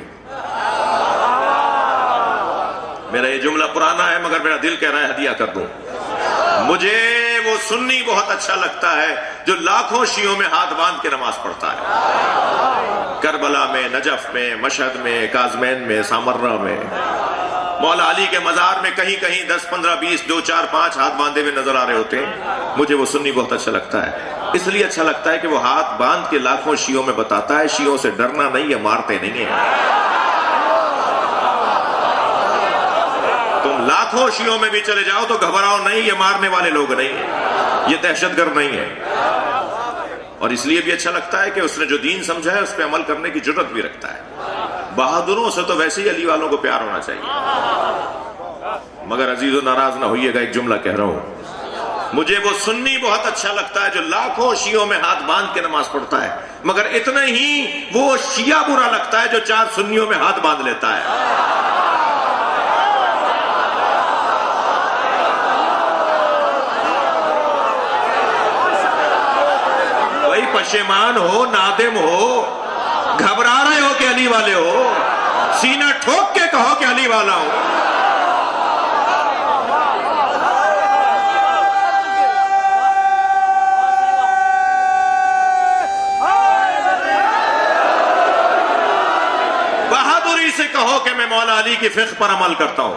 میرا یہ جملہ پرانا ہے مگر میرا دل کہہ رہا ہے ہدیہ کر دوں۔ مجھے وہ سنی بہت اچھا لگتا ہے جو لاکھوں شیعوں میں ہاتھ باندھ کے نماز پڑھتا ہے، کربلا میں، نجف میں، مشہد میں، کاظمین میں، سامرہ میں، مولا علی کے مزار میں کہیں کہیں 10 15 20 2 4 5 ہاتھ باندھے ہوئے نظر آ رہے ہوتے ہیں۔ مجھے وہ سنی بہت اچھا لگتا ہے، اس لیے اچھا لگتا ہے کہ وہ ہاتھ باندھ کے لاکھوں شیعوں میں بتاتا ہے شیعوں سے ڈرنا نہیں ہے، مارتے نہیں ہیں۔ تم لاکھوں شیعوں میں بھی چلے جاؤ تو گھبراؤ نہیں، یہ مارنے والے لوگ نہیں ہیں، یہ دہشت گرد نہیں ہے۔ اور اس لیے بھی اچھا لگتا ہے کہ اس نے جو دین سمجھا ہے اس پہ عمل کرنے کی جرت بھی رکھتا ہے۔ بہادروں سے تو ویسے ہی علی والوں کو پیار ہونا چاہیے، مگر عزیزو ناراض نہ ہوئیے گا، ایک جملہ کہہ رہا ہوں، مجھے وہ سنی بہت اچھا لگتا ہے جو لاکھوں شیعوں میں ہاتھ باندھ کے نماز پڑھتا ہے، مگر اتنا ہی وہ شیعہ برا لگتا ہے جو 4 سنیوں میں ہاتھ باندھ لیتا ہے۔ کوئی پشیمان ہو، نادم ہو، گھبرا رہے ہو کہ علی والے ہو، سینہ ٹھوک کے کہو کہ علی والا ہو۔ سے کہو کہ میں مولا علی کی فقہ پر عمل کرتا ہوں،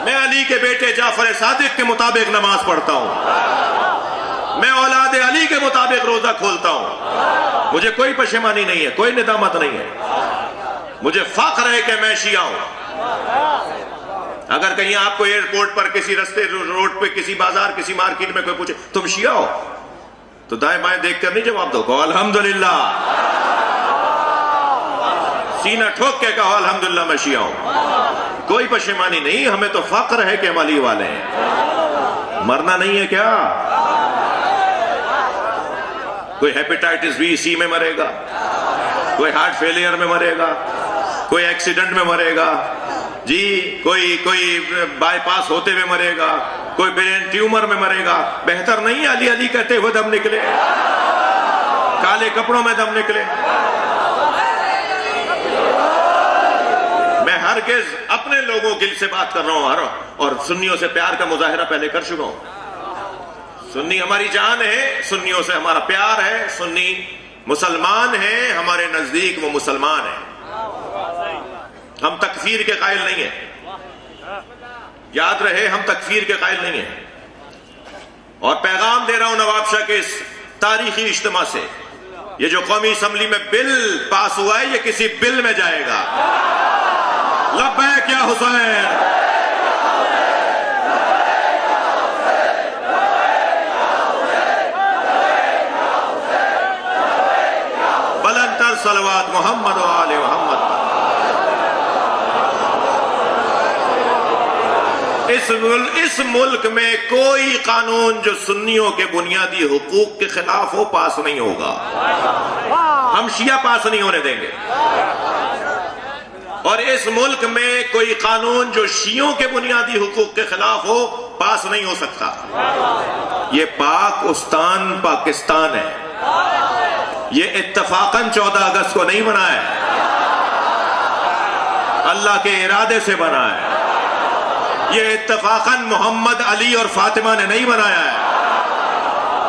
میں علی کے بیٹے جعفر صادق کے مطابق نماز پڑھتا ہوں، میں اولاد علی کے مطابق روزہ کھولتا ہوں، مجھے کوئی پشیمانی نہیں ہے، کوئی ندامت نہیں ہے، مجھے فخر ہے کہ میں شیعہ ہوں۔ اگر کہیں آپ کو ایئرپورٹ پر کسی رستے روڈ پہ کسی بازار کسی مارکیٹ میں کوئی پوچھے تم شیعہ ہو تو دائیں بائیں دیکھ کر نہیں جواب دو، کہو الحمدللہ، سینہ ٹھوک کے کہو الحمدللہ میں شیعہ ہوں، کوئی پشیمانی نہیں، ہمیں تو فخر ہے کہ ہم علی والے ہیں۔ مرنا نہیں ہے کیا؟ کوئی ہیپیٹائٹس بی سی میں مرے گا، کوئی ہارٹ فیلئر میں مرے گا، کوئی ایکسیڈنٹ میں مرے گا، جی کوئی بائی پاس ہوتے ہوئے مرے گا، کوئی برین ٹیومر میں مرے گا، بہتر نہیں علی علی کہتے ہوئے دم نکلے، کالے کپڑوں میں دم نکلے؟ میں ہرگز اپنے لوگوں کے سے بات کر رہا ہوں اور سنیوں سے پیار کا مظاہرہ پہلے کر چکا ہوں۔ سنی ہماری جان ہے، سنیوں سے ہمارا پیار ہے، سنی مسلمان ہیں، ہمارے نزدیک وہ مسلمان ہیں، ہم تکفیر کے قائل نہیں ہیں، یاد رہے ہم تکفیر کے قائل نہیں ہیں۔ اور پیغام دے رہا ہوں نواب شاہ کے اس تاریخی اجتماع سے، یہ جو قومی اسمبلی میں بل پاس ہوا ہے یہ کسی بل میں جائے گا۔ لبیک یا حسین، بلند تر صلوات محمد و آل محمد۔ اس ملک میں کوئی قانون جو سنیوں کے بنیادی حقوق کے خلاف ہو پاس نہیں ہوگا، ہم شیعہ پاس نہیں ہونے دیں گے، اور اس ملک میں کوئی قانون جو شیعوں کے بنیادی حقوق کے خلاف ہو پاس نہیں ہو سکتا۔ یہ پاکستان پاکستان ہے، یہ اتفاقاً 14 اگست کو نہیں بنا ہے، اللہ کے ارادے سے بنا ہے، یہ اتفاقاً محمد علی اور فاطمہ نے نہیں بنایا ہے،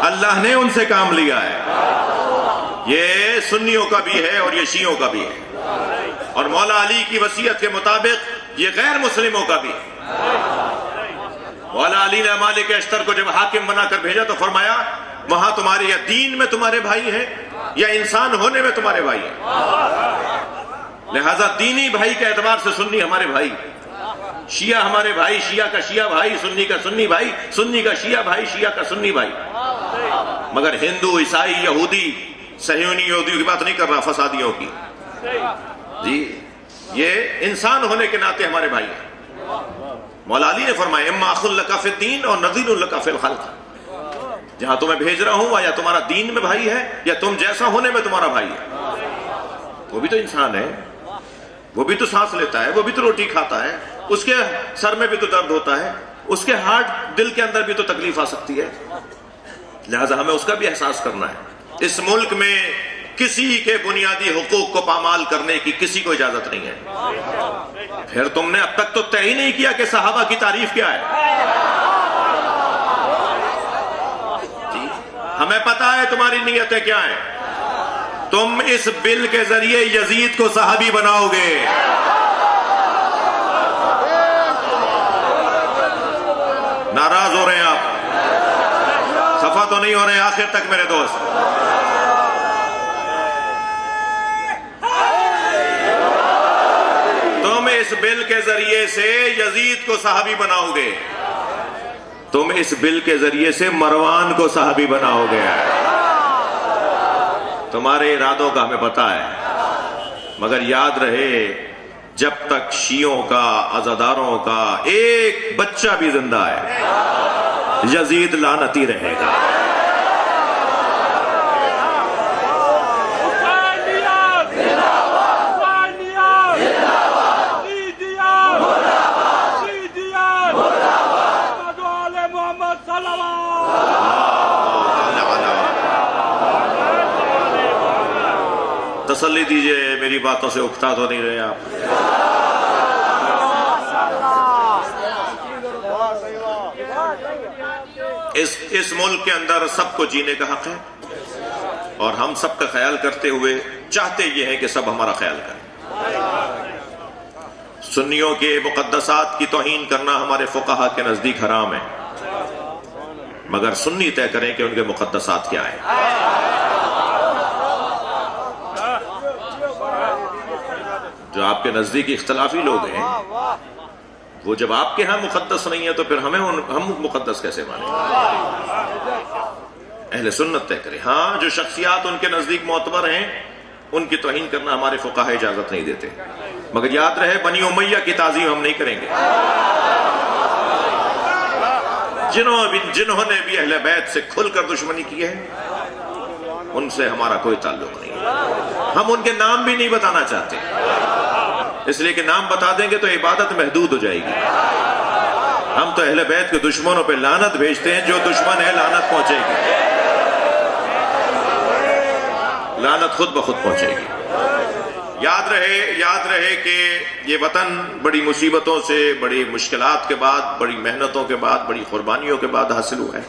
اللہ نے ان سے کام لیا ہے، یہ سنیوں کا بھی ہے اور یہ شیعوں کا بھی ہے، اور مولا علی کی وصیت کے مطابق یہ غیر مسلموں کا بھی ہے۔ مولا علی نے مالک اشتر کو جب حاکم بنا کر بھیجا تو فرمایا وہاں تمہارے یا دین میں تمہارے بھائی ہیں یا انسان ہونے میں تمہارے بھائی ہیں، لہذا دینی بھائی کے اعتبار سے سنی ہمارے بھائی، شیعہ ہمارے بھائی، شیعہ کا شیعہ بھائی، سنی کا سنی بھائی، سنی کا شیعہ بھائی، شیعہ کا سنی بھائی۔ مگر ہندو، عیسائی، یہودی، صہیونی یہودیوں کی بات نہیں کر رہا، فسادیوں کی، جی یہ انسان ہونے کے ناطے ہمارے بھائی ہیں۔ مولا علی نے فرمایا اما اخ لک فی الدین اور نذیر لک فی الخلق، جہاں تمہیں بھیج رہا ہوں یا تمہارا دین میں بھائی ہے یا تم جیسا ہونے میں تمہارا بھائی ہے۔ وہ بھی تو انسان ہے، وہ بھی تو سانس لیتا ہے، وہ بھی تو روٹی کھاتا ہے، اس کے سر میں بھی تو درد ہوتا ہے، اس کے ہارٹ دل کے اندر بھی تو تکلیف آ سکتی ہے، لہذا ہمیں اس کا بھی احساس کرنا ہے۔ اس ملک میں کسی کے بنیادی حقوق کو پامال کرنے کی کسی کو اجازت نہیں ہے۔ پھر تم نے اب تک تو طے ہی نہیں کیا کہ صحابہ کی تعریف کیا ہے۔ جی ہمیں پتا ہے تمہاری نیتیں کیا ہیں، تم اس بل کے ذریعے یزید کو صحابی بناؤ گے، ناراض ہو رہے ہیں آپ، صفا تو نہیں ہو رہے ہیں آخر تک میرے دوست۔ تم اس بل کے ذریعے سے یزید کو صحابی بناؤ گے، تم اس بل کے ذریعے سے مروان کو صحابی بناؤ گے، تمہارے ارادوں کا ہمیں پتا ہے، مگر یاد رہے جب تک شیعوں کا عزاداروں کا ایک بچہ بھی زندہ ہے یزید لعنتی رہے گا. تسلی دیجئے، میری باتوں سے اکتا تو نہیں رہے آپ؟ اس ملک کے اندر سب کو جینے کا حق ہے، اور ہم سب کا خیال کرتے ہوئے چاہتے یہ ہیں کہ سب ہمارا خیال کریں. سنیوں کے مقدسات کی توہین کرنا ہمارے فقہا کے نزدیک حرام ہے، مگر سنی طے کریں کہ ان کے مقدسات کیا ہیں. جو آپ کے نزدیک اختلافی لوگ ہیں، وہ جب آپ کے ہاں مقدس نہیں ہے تو پھر ہم مقدس کیسے مانیں؟ اہل سنت طے کریں. ہاں، جو شخصیات ان کے نزدیک معتبر ہیں ان کی توہین کرنا ہمارے فقہا اجازت نہیں دیتے، مگر یاد رہے بنی امیہ کی تعظیم ہم نہیں کریں گے. جنہوں نے بھی اہل بیت سے کھل کر دشمنی کی ہے ان سے ہمارا کوئی تعلق نہیں ہے. ہم ان کے نام بھی نہیں بتانا چاہتے، اس لیے کہ نام بتا دیں گے تو عبادت محدود ہو جائے گی. ہم تو اہل بیت کے دشمنوں پہ لعنت بھیجتے ہیں، جو دشمن ہے لعنت پہنچے گی، لعنت خود بخود پہنچے گی. یاد رہے کہ یہ وطن بڑی مصیبتوں سے، بڑی مشکلات کے بعد، بڑی محنتوں کے بعد، بڑی قربانیوں کے بعد حاصل ہوا ہے.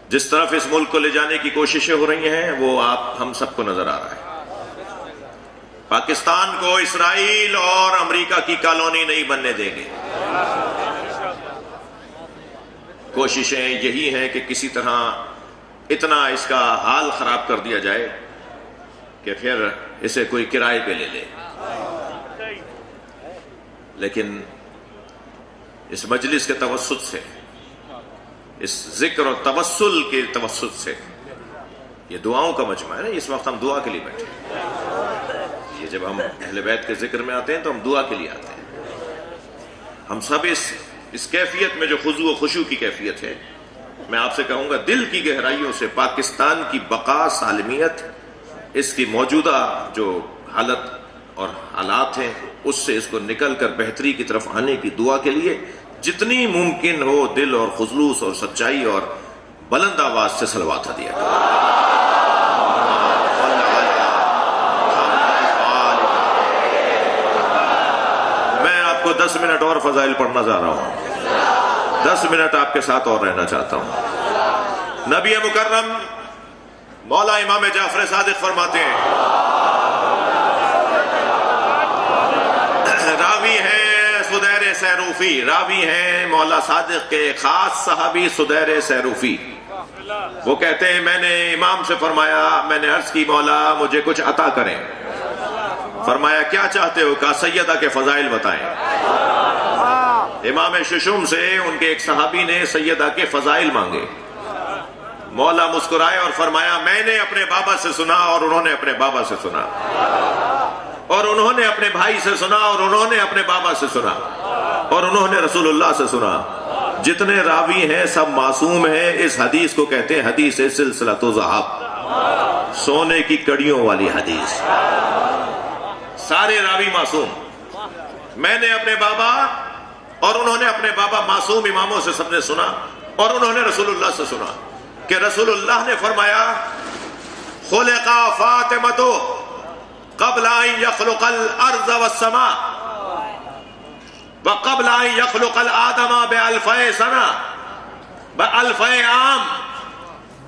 جس طرف اس ملک کو لے جانے کی کوششیں ہو رہی ہیں وہ ہم سب کو نظر آ رہا ہے. پاکستان کو اسرائیل اور امریکہ کی کالونی نہیں بننے دیں گے. کوششیں یہی ہیں کہ کسی طرح اتنا اس کا حال خراب کر دیا جائے کہ پھر اسے کوئی کرائے پہ لے لے. لیکن اس مجلس کے توسط سے، اس ذکر اور توسل کے توسط سے، یہ دعاؤں کا مجمع ہے نا. اس وقت ہم دعا کے لیے بیٹھے ہیں. یہ جب ہم اہل بیت کے ذکر میں آتے ہیں تو ہم دعا کے لیے آتے ہیں. ہم سب اس کیفیت میں جو خضوع و خشوع کی کیفیت ہے، میں آپ سے کہوں گا دل کی گہرائیوں سے پاکستان کی بقا، سالمیت، اس کی موجودہ جو حالت اور حالات ہیں اس سے اس کو نکل کر بہتری کی طرف آنے کی دعا کے لیے جتنی ممکن ہو دل اور خلوص اور سچائی اور بلند آواز سے صلوات ہدیہ کریں. میں آپ کو 10 منٹ اور فضائل پڑھنا چاہ رہا ہوں، 10 منٹ آپ کے ساتھ اور رہنا چاہتا ہوں. نبی مکرم مولا امام جعفر صادق فرماتے ہیں، راوی ہیں سدیر سیروفی، راوی ہیں مولا صادق کے خاص صحابی سدیر سیروفی. وہ کہتے ہیں میں نے امام سے فرمایا، میں نے عرض کی مولا مجھے کچھ عطا کریں. فرمایا کیا چاہتے ہو؟ کہا سیدہ کے فضائل بتائیں. امام ششم سے ان کے ایک صحابی نے سیدہ کے فضائل مانگے. مولا مسکرائے اور فرمایا میں نے اپنے بابا سے سنا اور انہوں نے اپنے بابا سے سنا، اور انہوں نے اپنے بھائی سے سنا اور انہوں نے اپنے بابا سے سنا، اور انہوں نے رسول اللہ سے سنا. جتنے راوی ہیں سب معصوم ہیں. اس حدیث کو کہتے ہیں حدیث سلسلۃ ذہب، سونے کی کڑیوں والی حدیث. سارے راوی معصوم. میں نے اپنے بابا اور انہوں نے اپنے بابا معصوم اماموں سے سب نے سنا، اور انہوں نے رسول اللہ سے سنا کہ رسول اللہ نے فرمایا خلق فاطمۃ قبل ان يخلق الارض والسماء وقبل ان يخلق الآدم بألف سنہ، بألف عام.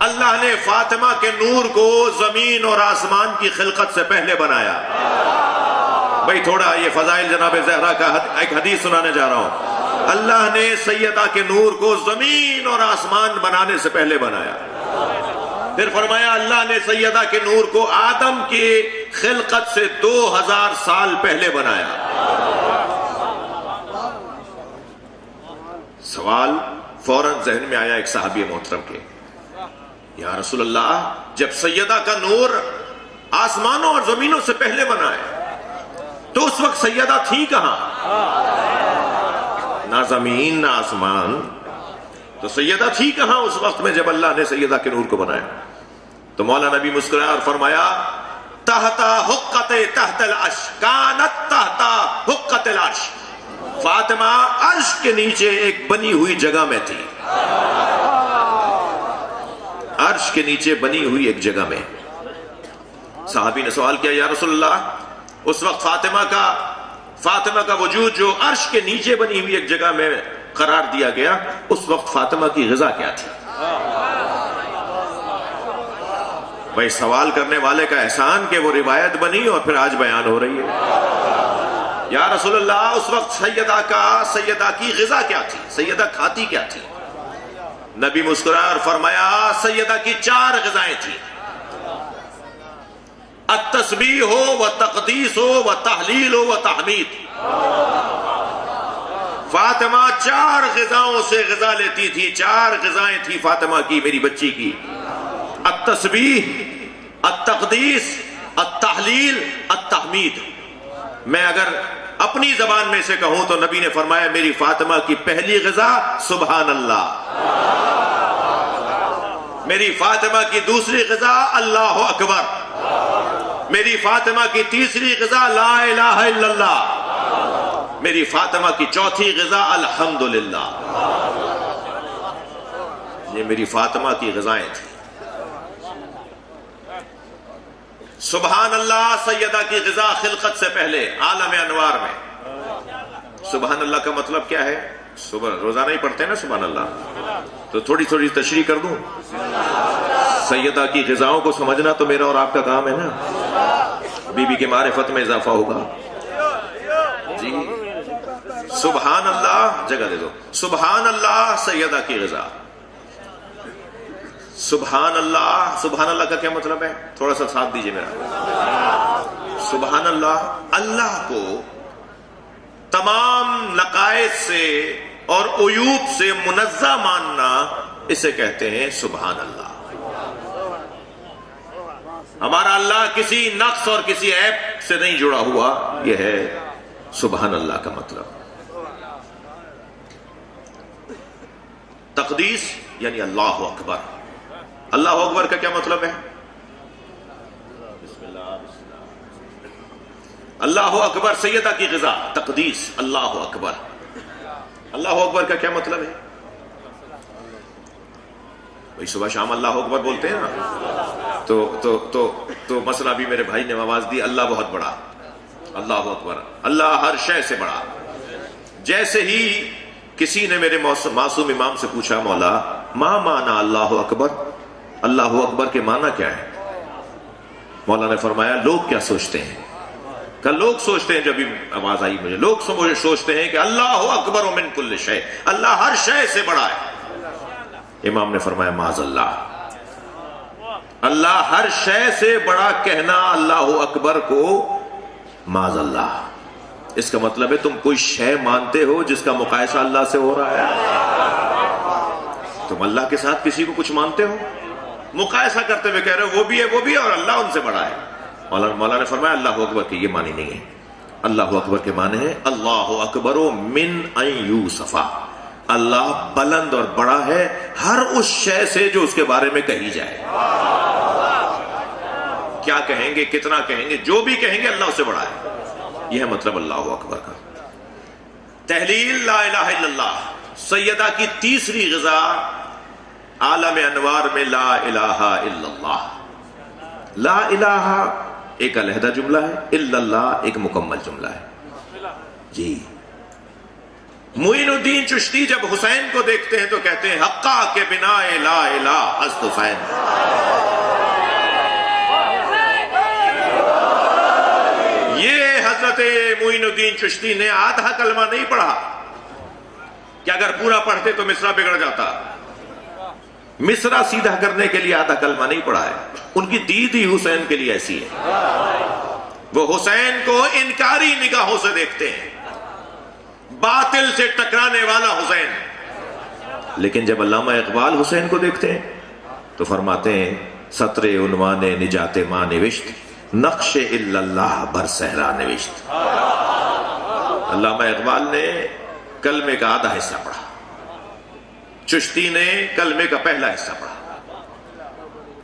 اللہ نے فاطمہ کے نور کو زمین اور آسمان کی خلقت سے پہلے بنایا. بھئی تھوڑا یہ فضائل جناب زہرا کا ایک حدیث سنانے جا رہا ہوں. اللہ نے سیدہ کے نور کو زمین اور آسمان بنانے سے پہلے بنایا. پھر فرمایا اللہ نے سیدہ کے نور کو آدم کی خلقت سے 2000 سال پہلے بنایا. سوال فوراً ذہن میں آیا ایک صحابی محترم کے، یا رسول اللہ جب سیدہ کا نور آسمانوں اور زمینوں سے پہلے بنا ہے تو اس وقت سیدہ تھی کہاں؟ نہ زمین نہ آسمان، تو سیدہ تھی کہاں اس وقت میں جب اللہ نے سیدہ کے نور کو بنایا؟ تو مولا نبی مسکرایا اور فرمایا تحت حقت تحت العرش، کانت تحت حقت العرش، فاطمہ عرش کے نیچے ایک بنی ہوئی جگہ میں تھی، عرش کے نیچے بنی ہوئی ایک جگہ میں۔ صحابی نے سوال کیا یا رسول اللہ، اس وقت فاطمہ کا وجود جو عرش کے نیچے بنی ہوئی ایک جگہ میں قرار دیا گیا، اس وقت فاطمہ کی غذا کیا تھی؟ بھائی سوال کرنے والے کا احسان کہ وہ روایت بنی اور پھر آج بیان ہو رہی ہے۔ یا رسول اللہ اس وقت سیدہ کی غذا کیا تھی؟ سیدہ کھاتی کیا تھی؟ نبی مسکرایا اور فرمایا سیدہ کی 4 غذائیں تھیں، التسبیح ہو و تقدیس ہو و تحلیل ہو و تحمید۔ فاطمہ 4 غذاؤں سے غذا لیتی تھی، 4 غذائیں تھی فاطمہ کی، میری بچی کی، التسبیح، التقدیس، التحلیل، التحمید۔ میں اگر اپنی زبان میں سے کہوں تو نبی نے فرمایا میری فاطمہ کی پہلی غذا سبحان اللہ، میری فاطمہ کی دوسری غذا اللہ اکبر، میری فاطمہ کی تیسری غذا لا الہ الا اللہ، میری فاطمہ کی چوتھی غذا الحمدللہ۔ یہ میری فاطمہ کی غذائیں تھیں۔ سبحان اللہ سیدہ کی غذا خلقت سے پہلے عالم انوار میں۔ سبحان اللہ کا مطلب کیا ہے؟ روزانہ ہی پڑھتے ہیں نا سبحان اللہ، تو تھوڑی تشریح کر دوں۔ سیدہ کی غذاؤں کو سمجھنا تو میرا اور آپ کا کام ہے نا، بی بی کے معرفت میں اضافہ ہوگا۔ جی سبحان اللہ، جگہ دے دو، سبحان اللہ سیدہ کی غذا۔ سبحان اللہ کا کیا مطلب ہے؟ تھوڑا سا ساتھ دیجئے میرا۔ سبحان اللہ، اللہ کو تمام نقائص سے اور عیوب سے منزہ ماننا، اسے کہتے ہیں سبحان اللہ۔ ہمارا اللہ کسی نقص اور کسی عیب سے نہیں جڑا ہوا، یہ ہے سبحان اللہ کا مطلب۔ تقدیس یعنی اللہ اکبر۔ اللہ اکبر کا کیا مطلب ہے؟ اللہ اکبر سیدہ کی غذا، تقدیس اللہ اکبر۔ اللہ اکبر کا کیا مطلب ہے؟ بھئی صبح شام اللہ اکبر بولتے ہیں نا، تو مثلا ابھی میرے بھائی نے آواز دی اللہ بہت بڑا، اللہ اکبر، اللہ ہر شے سے بڑا۔ جیسے ہی کسی نے میرے معصوم امام سے پوچھا مولا ما معنی اللہ اکبر، اللہ اکبر کے معنی کیا ہے؟ مولا نے فرمایا لوگ کیا سوچتے ہیں؟ کہ لوگ سوچتے ہیں، جب بھی آواز آئی مجھے، لوگ سوچتے ہیں کہ اللہ اکبر من کل شے، اللہ ہر شے سے بڑا ہے۔ امام نے فرمایا معاذ اللہ، اللہ ہر شے سے بڑا کہنا اللہ اکبر کو معاذ اللہ، اس کا مطلب ہے تم کوئی شے مانتے ہو جس کا مقایسہ اللہ سے ہو رہا ہے؟ تم اللہ کے ساتھ کسی کو کچھ مانتے ہو، مقایسہ کرتے ہوئے کہہ رہے ہو وہ بھی ہے اور اللہ ان سے بڑا ہے۔ مولا نے فرمایا اللہ اکبر کے یہ معنی نہیں ہے، اللہ اکبر کے معنی ہے اللہ اکبر من ان یوصفا، اللہ بلند اور بڑا ہے ہر اس شے سے جو اس کے بارے میں کہی جائے۔ کیا کہیں گے، کتنا کہیں گے، جو بھی کہیں گے اللہ اس سے بڑا ہے، یہ ہے مطلب اللہ اکبر کا۔ تحلیل لا الہ الا اللہ، سیدہ کی تیسری غذا عالم انوار میں لا الہ الا اللہ۔ لا الہ ایک علیحدہ جملہ ہے، الا اللہ ایک مکمل جملہ ہے۔ جی معین الدین چشتی جب حسین کو دیکھتے ہیں تو کہتے ہیں حقا کے بنا لا الہ از حسین۔ یہ حضرت معین الدین چشتی نے آدھا کلمہ نہیں پڑھا کہ اگر پورا پڑھتے تو مصرع بگڑ جاتا، مصرع سیدھا کرنے کے لیے آدھا کلمہ نہیں پڑھا ہے۔ ان کی دید ہی حسین کے لیے ایسی ہے، وہ حسین کو انکاری نگاہوں سے دیکھتے ہیں، باطل سے ٹکرانے والا حسین۔ لیکن جب علامہ اقبال حسین کو دیکھتے ہیں تو فرماتے ہیں سطر عنوان نجات ماں نوشت، نقش الا اللہ بر صحرا نوشت. علامہ اقبال نے کلمے کا آدھا حصہ پڑھا، چشتی نے کلمے کا پہلا حصہ پڑھا.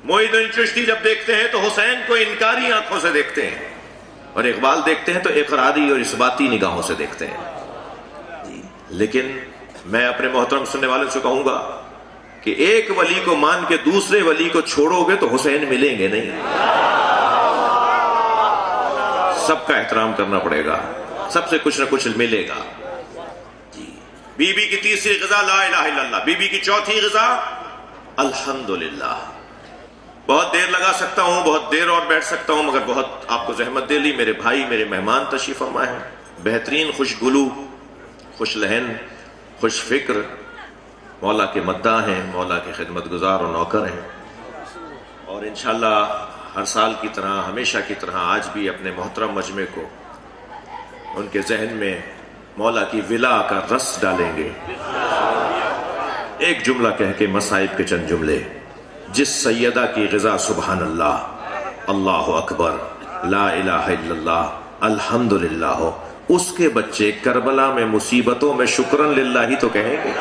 معید الدین چشتی جب دیکھتے ہیں تو حسین کو انکاری آنکھوں سے دیکھتے ہیں، اور اقبال دیکھتے ہیں تو اقراری اور اثباتی نگاہوں سے دیکھتے ہیں. لیکن میں اپنے محترم سننے والوں سے کہوں گا کہ ایک ولی کو مان کے دوسرے ولی کو چھوڑو گے تو حسین ملیں گے نہیں. سب کا احترام کرنا پڑے گا، سب سے کچھ نہ کچھ ملے گا. بی بی کی تیسری غذا لا الہ الا اللہ، بی بی کی چوتھی غذا الحمدللہ. بہت دیر لگا سکتا ہوں، بہت دیر اور بیٹھ سکتا ہوں، مگر بہت آپ کو زحمت دے لی. میرے بھائی، میرے مہمان تشریف فرمائے ہیں، بہترین خوش گلو، خوش لہن، خوش فکر، مولا کے مداح ہیں، مولا کے خدمت گزار اور نوکر ہیں. اور انشاءاللہ ہر سال کی طرح، ہمیشہ کی طرح آج بھی اپنے محترم مجمع کو ان کے ذہن میں مولا کی ولا کا رس ڈالیں گے. ایک جملہ کہہ کے مصائب کے چند جملے. جس سیدہ کی غذا سبحان اللہ، اللہ اکبر، لا الہ الا اللہ، الحمدللہ ہو، اس کے بچے کربلا میں مصیبتوں میں شکرن للہ ہی تو کہیں گے.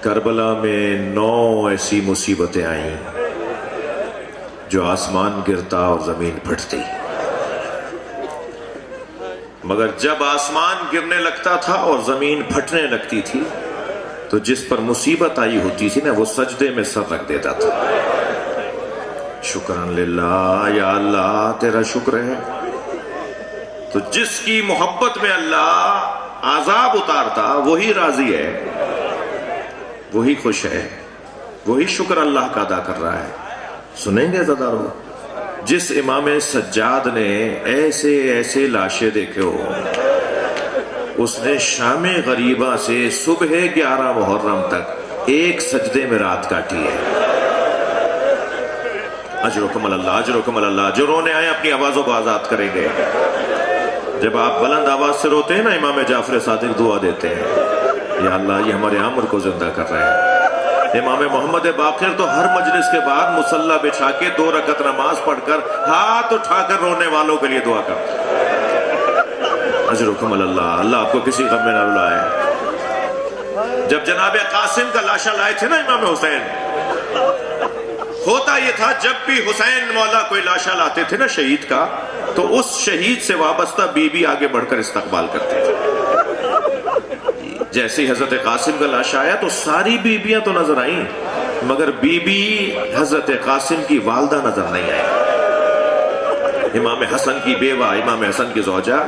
کربلا میں 9 ایسی مصیبتیں آئیں جو آسمان گرتا اور زمین پھٹتی، مگر جب آسمان گرنے لگتا تھا اور زمین پھٹنے لگتی تھی تو جس پر مصیبت آئی ہوتی تھی نا، وہ سجدے میں سر رکھ دیتا تھا. شکرن للہ، یا اللہ تیرا شکر ہے. تو جس کی محبت میں اللہ عذاب اتارتا وہی راضی ہے، وہی خوش ہے، وہی شکر اللہ کا ادا کر رہا ہے. سنیں گے زدارو، جس امام سجاد نے ایسے ایسے لاشیں دیکھے ہو، اس نے شام غریبہ سے صبح 11 محرم تک ایک سجدے میں رات کاٹی ہے. اجرکم اللہ، اجرکم اللہ. جو رونے آئے اپنی آوازوں کو آزاد کریں گے. جب آپ بلند آواز سے روتے ہیں نا، امام جعفر صادق دعا دیتے ہیں، یا اللہ یہ ہمارے عمر کو زندہ کر رہے ہیں. امام محمد باقر تو ہر مجلس کے بعد مصلی بچھا کے 2 رکعت نماز پڑھ کر ہاتھ اٹھا کر رونے والوں کے لیے دعا کرتے ہیں. اجرکم اللہ، اللہ آپ کو کسی غم میں نہ رلائے. جب جناب قاسم کا لاشا لائے تھے نا امام حسین، ہوتا یہ تھا جب بھی حسین مولا کوئی لاشا لاتے تھے نا شہید کا، تو اس شہید سے وابستہ بی بی آگے بڑھ کر استقبال کرتے تھے. جیسے حضرت قاسم کا لاشا آیا تو ساری بیویاں تو نظر آئیں، مگر بی بی حضرت قاسم کی والدہ نظر نہیں آئی. امام حسن کی بیوہ، امام حسن کی زوجہ،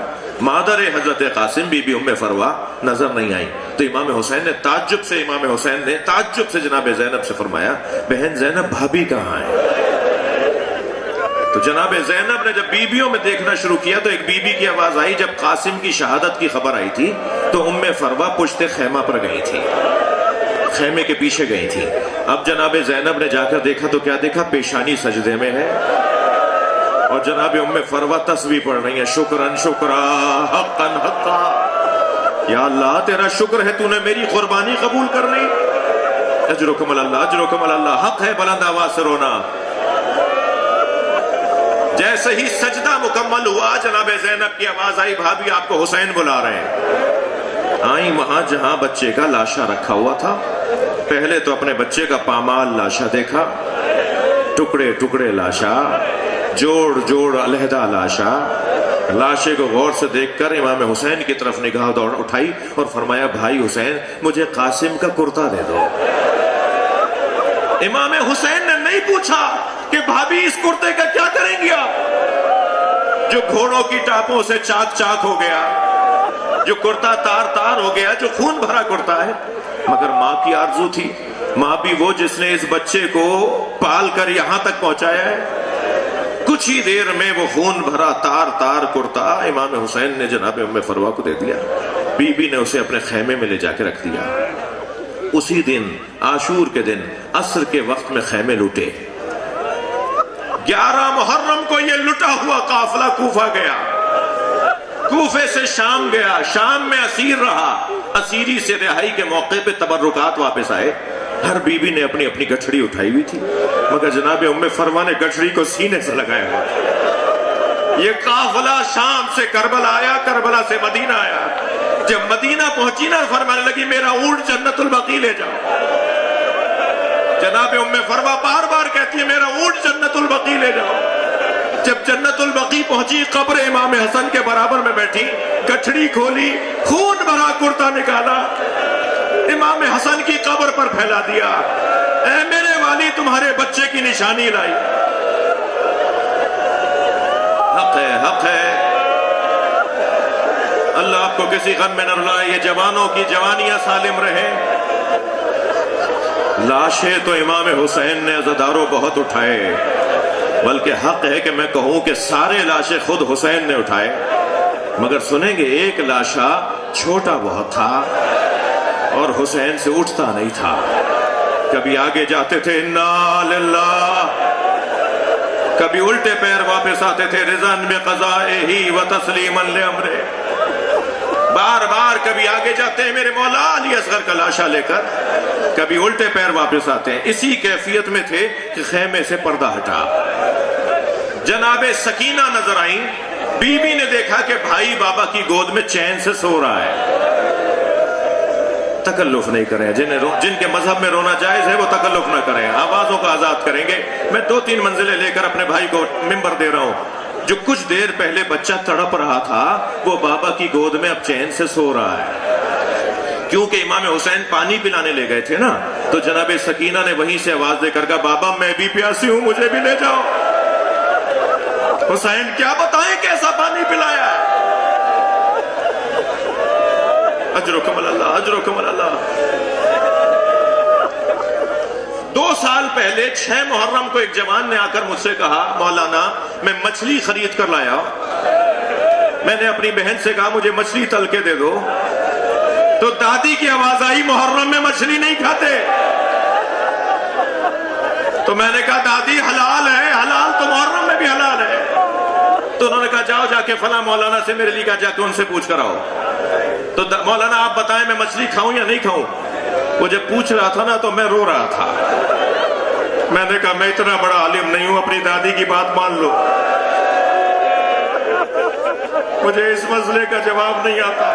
مادر حضرت قاسم بی بی ام فروا نظر نہیں آئی. تو امام حسین نے تعجب سے جناب زینب سے فرمایا، بہن زینب بھابی کہاں ہے؟ تو جناب زینب نے جب بیویوں میں دیکھنا شروع کیا تو ایک بی بی کی آواز آئی. جب قاسم کی شہادت کی خبر آئی تھی تو ام فروا پشت خیمہ پر گئی تھی، خیمے کے پیچھے گئی تھی. اب جناب زینب نے جا کر دیکھا تو کیا دیکھا؟ پیشانی سجدے میں ہے، اور جناب ام فروا تسبیح پڑھ رہی ہے، شکرن شکرا حقا حقا. یا اللہ تیرا شکر ہے، تو نے میری قربانی قبول کر لی. اجرکم اللہ، اجرکم اللہ. حق ہے بلند آواز سے رونا. جیسے ہی سجدہ مکمل ہوا، جناب زینب کی آواز آئی، بھابی آپ کو حسین بلا رہے ہیں. آئیں وہاں جہاں بچے کا لاشا رکھا ہوا تھا. پہلے تو اپنے بچے کا پامال لاشا دیکھا، ٹکڑے ٹکڑے لاشا، جوڑ جوڑ علیحدہ لاشا. لاشے کو غور سے دیکھ کر امام حسین کی طرف نگاہ دوڑ اٹھائی اور فرمایا، بھائی حسین مجھے قاسم کا کرتا دے دو. امام حسین نے نہیں پوچھا کہ بھابی اس کرتے کا کیا کریں گے آپ، جو گھوڑوں کی ٹاپوں سے چاک چاک ہو گیا، جو کرتا تار تار ہو گیا، جو خون بھرا کرتا ہے. مگر ماں کی آرزو تھی، ماں بھی وہ جس نے اس بچے کو پال کر یہاں تک پہنچایا ہے. کچھ ہی دیر میں وہ خون بھرا تار تار کرتا امام حسین نے جناب ام فروا کو دے دیا. بی بی نے اسے اپنے خیمے میں لے جا کے رکھ دیا. اسی دن عاشور کے دن عصر کے وقت میں خیمے لوٹے. 11 محرم کو یہ لٹا ہوا قافلہ کوفہ گیا. کوفے سے شام گیا، شام میں اسیر رہا، اسیری سے رہائی کے موقع پہ تبرکات واپس آئے۔ ہر بیوی نے اپنی اپنی گٹھڑی اٹھائی ہوئی تھی، مگر جناب ام فروا نے گٹھڑی کو سینے سے لگایا ہوا تھا۔ یہ قافلہ شام سے کربلا آیا، کربلا سے مدینہ آیا۔ جب مدینہ پہنچی نا، فرمانے لگی میرا اونٹ جنت البقیع لے جاؤ۔ جناب ام فروا بار بار کہتی ہے میرا اونٹ جنت البقیع لے جاؤ۔ جب جنت البقیع پہنچی، قبر امام حسن کے برابر میں بیٹھی، گٹھڑی کھولی، خون بھرا کرتا نکالا، امام حسن کی قبر پر پھیلا دیا۔ اے میرے والی، تمہارے بچے کی نشانی لائی۔ حق ہے، حق ہے، اللہ آپ کو کسی غم میں نہ رلائے، یہ جوانوں کی جوانیاں سالم رہے۔ لاشیں تو امام حسین نے عزاداروں بہت اٹھائے، بلکہ حق ہے کہ میں کہوں کہ سارے لاشیں خود حسین نے اٹھائے، مگر سنیں گے ایک لاشا چھوٹا بہت تھا اور حسین سے اٹھتا نہیں تھا۔ کبھی آگے جاتے تھے انا للہ، کبھی الٹے پیر واپس آتے تھے رضاً بقضائہ و تسلیما لامرہ۔ بار بار کبھی آگے جاتے ہیں میرے مولا علی اصغر کا لاشا لے کر، کبھی الٹے پیر واپس آتے ہیں۔ اسی کیفیت میں تھے کہ خیمے سے پردہ ہٹا، جناب سکینہ نظر آئیں۔ بی بی نے دیکھا کہ بھائی بابا کی گود میں چین سے سو رہا ہے۔ تکلف نہیں کریں، جن کے مذہب میں رونا جائز ہے وہ تکلف نہ کریں، آوازوں کا آزاد کریں گے۔ میں 2-3 منزلیں لے کر اپنے بھائی کو ممبر دے رہا ہوں۔ جو کچھ دیر پہلے بچہ تڑپ رہا تھا، وہ بابا کی گود میں اب چین سے سو رہا ہے۔ کیونکہ امام حسین پانی پلانے لے گئے تھے نا، تو جناب سکینہ نے وہیں سے آواز دے کر کہا بابا میں بھی پیاسی ہوں، مجھے بھی لے جاؤ۔ حسین کیا بتائیں کیسا پانی پلایا ہے۔ اجرکم اللہ، اجرکم اللہ۔ 2 سال پہلے 6 محرم کو ایک جوان نے آ کر مجھ سے کہا مولانا میں مچھلی خرید کر لایا۔ میں نے اپنی بہن سے کہا مجھے مچھلی تل کے دے دو، تو دادی کی آواز آئی محرم میں مچھلی نہیں کھاتے۔ تو میں نے کہا دادی حلال ہے، حلال تو محرم میں بھی حلال ہے۔ تو انہوں نے کہا جاؤ جا کے فلاں مولانا سے میرے لیے کہا جا کے ان سے پوچھ کر آؤ۔ تو مولانا آپ بتائیں میں مچھلی کھاؤں یا نہیں کھاؤں؟ وہ جب پوچھ رہا تھا نا تو میں رو رہا تھا۔ میں نے کہا میں اتنا بڑا عالم نہیں ہوں، اپنی دادی کی بات مان لو، مجھے اس مسئلے کا جواب نہیں آتا،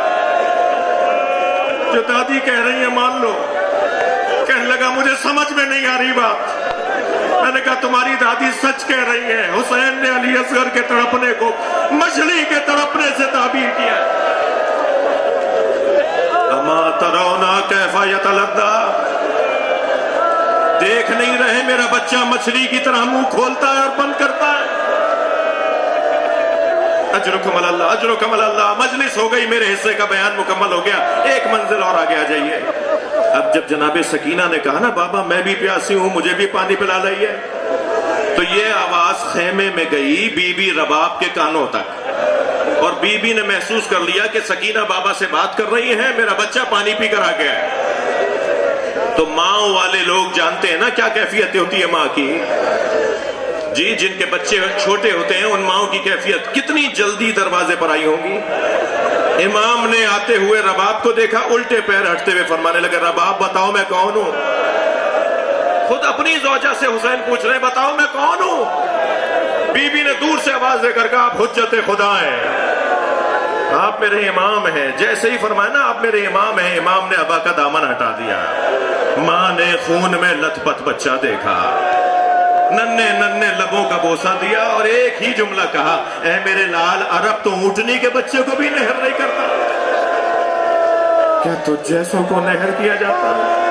جو دادی کہہ رہی ہیں مان لو۔ کہنے لگا مجھے سمجھ میں نہیں آ رہی بات۔ میں نے کہا تمہاری دادی سچ کہہ رہی ہے، حسین نے علی اصغر کے تڑپنے کو مچھلی کے تڑپنے سے تعبیر کیا۔ اما ترونا کیف یتلذا، دیکھ نہیں رہے میرا بچہ مچھلی کی طرح منہ کھولتا ہے اور بند کرتا ہے۔ اجرکم اللہ، اجرکم اللہ۔ مجلس ہو گئی، میرے حصے کا بیان مکمل ہو گیا، ایک منزل اور آگے آ جائیے۔ اب جب جناب سکینہ نے کہا نا بابا میں بھی پیاسی ہوں، مجھے بھی پانی پلا لائیے، تو یہ آواز خیمے میں گئی بی بی رباب کے کانوں تک، اور بی بی نے محسوس کر لیا کہ سکینہ بابا سے بات کر رہی ہیں، میرا بچہ پانی پی کر آ گیا ہے۔ تو ماں والے لوگ جانتے ہیں نا کیا کیفیت ہوتی ہے ماں کی، جی جن کے بچے چھوٹے ہوتے ہیں ان ماؤں کی کیفیت کتنی جلدی دروازے پر آئی ہوگی۔ امام نے آتے ہوئے رباب کو دیکھا، الٹے پیر ہٹتے ہوئے فرمانے لگے رباب بتاؤ میں کون ہوں۔ خود اپنی زوجہ سے حسین پوچھ رہے ہیں بتاؤ میں کون ہوں۔ بی بی نے دور سے آواز دے کر کہا آپ حجت خدا ہیں، آپ میرے امام ہیں۔ جیسے ہی فرمایا نا آپ میرے امام ہیں، امام نے ابا کا دامن ہٹا دیا۔ ماں نے خون میں لت پت بچہ دیکھا، ننے ننے لبوں کا بوسہ دیا اور ایک ہی جملہ کہا اے میرے لال، عرب تو اونٹنی کے بچے کو بھی نہر نہیں کرتا، کیا تجھ جیسوں کو نہر کیا جاتا ہے؟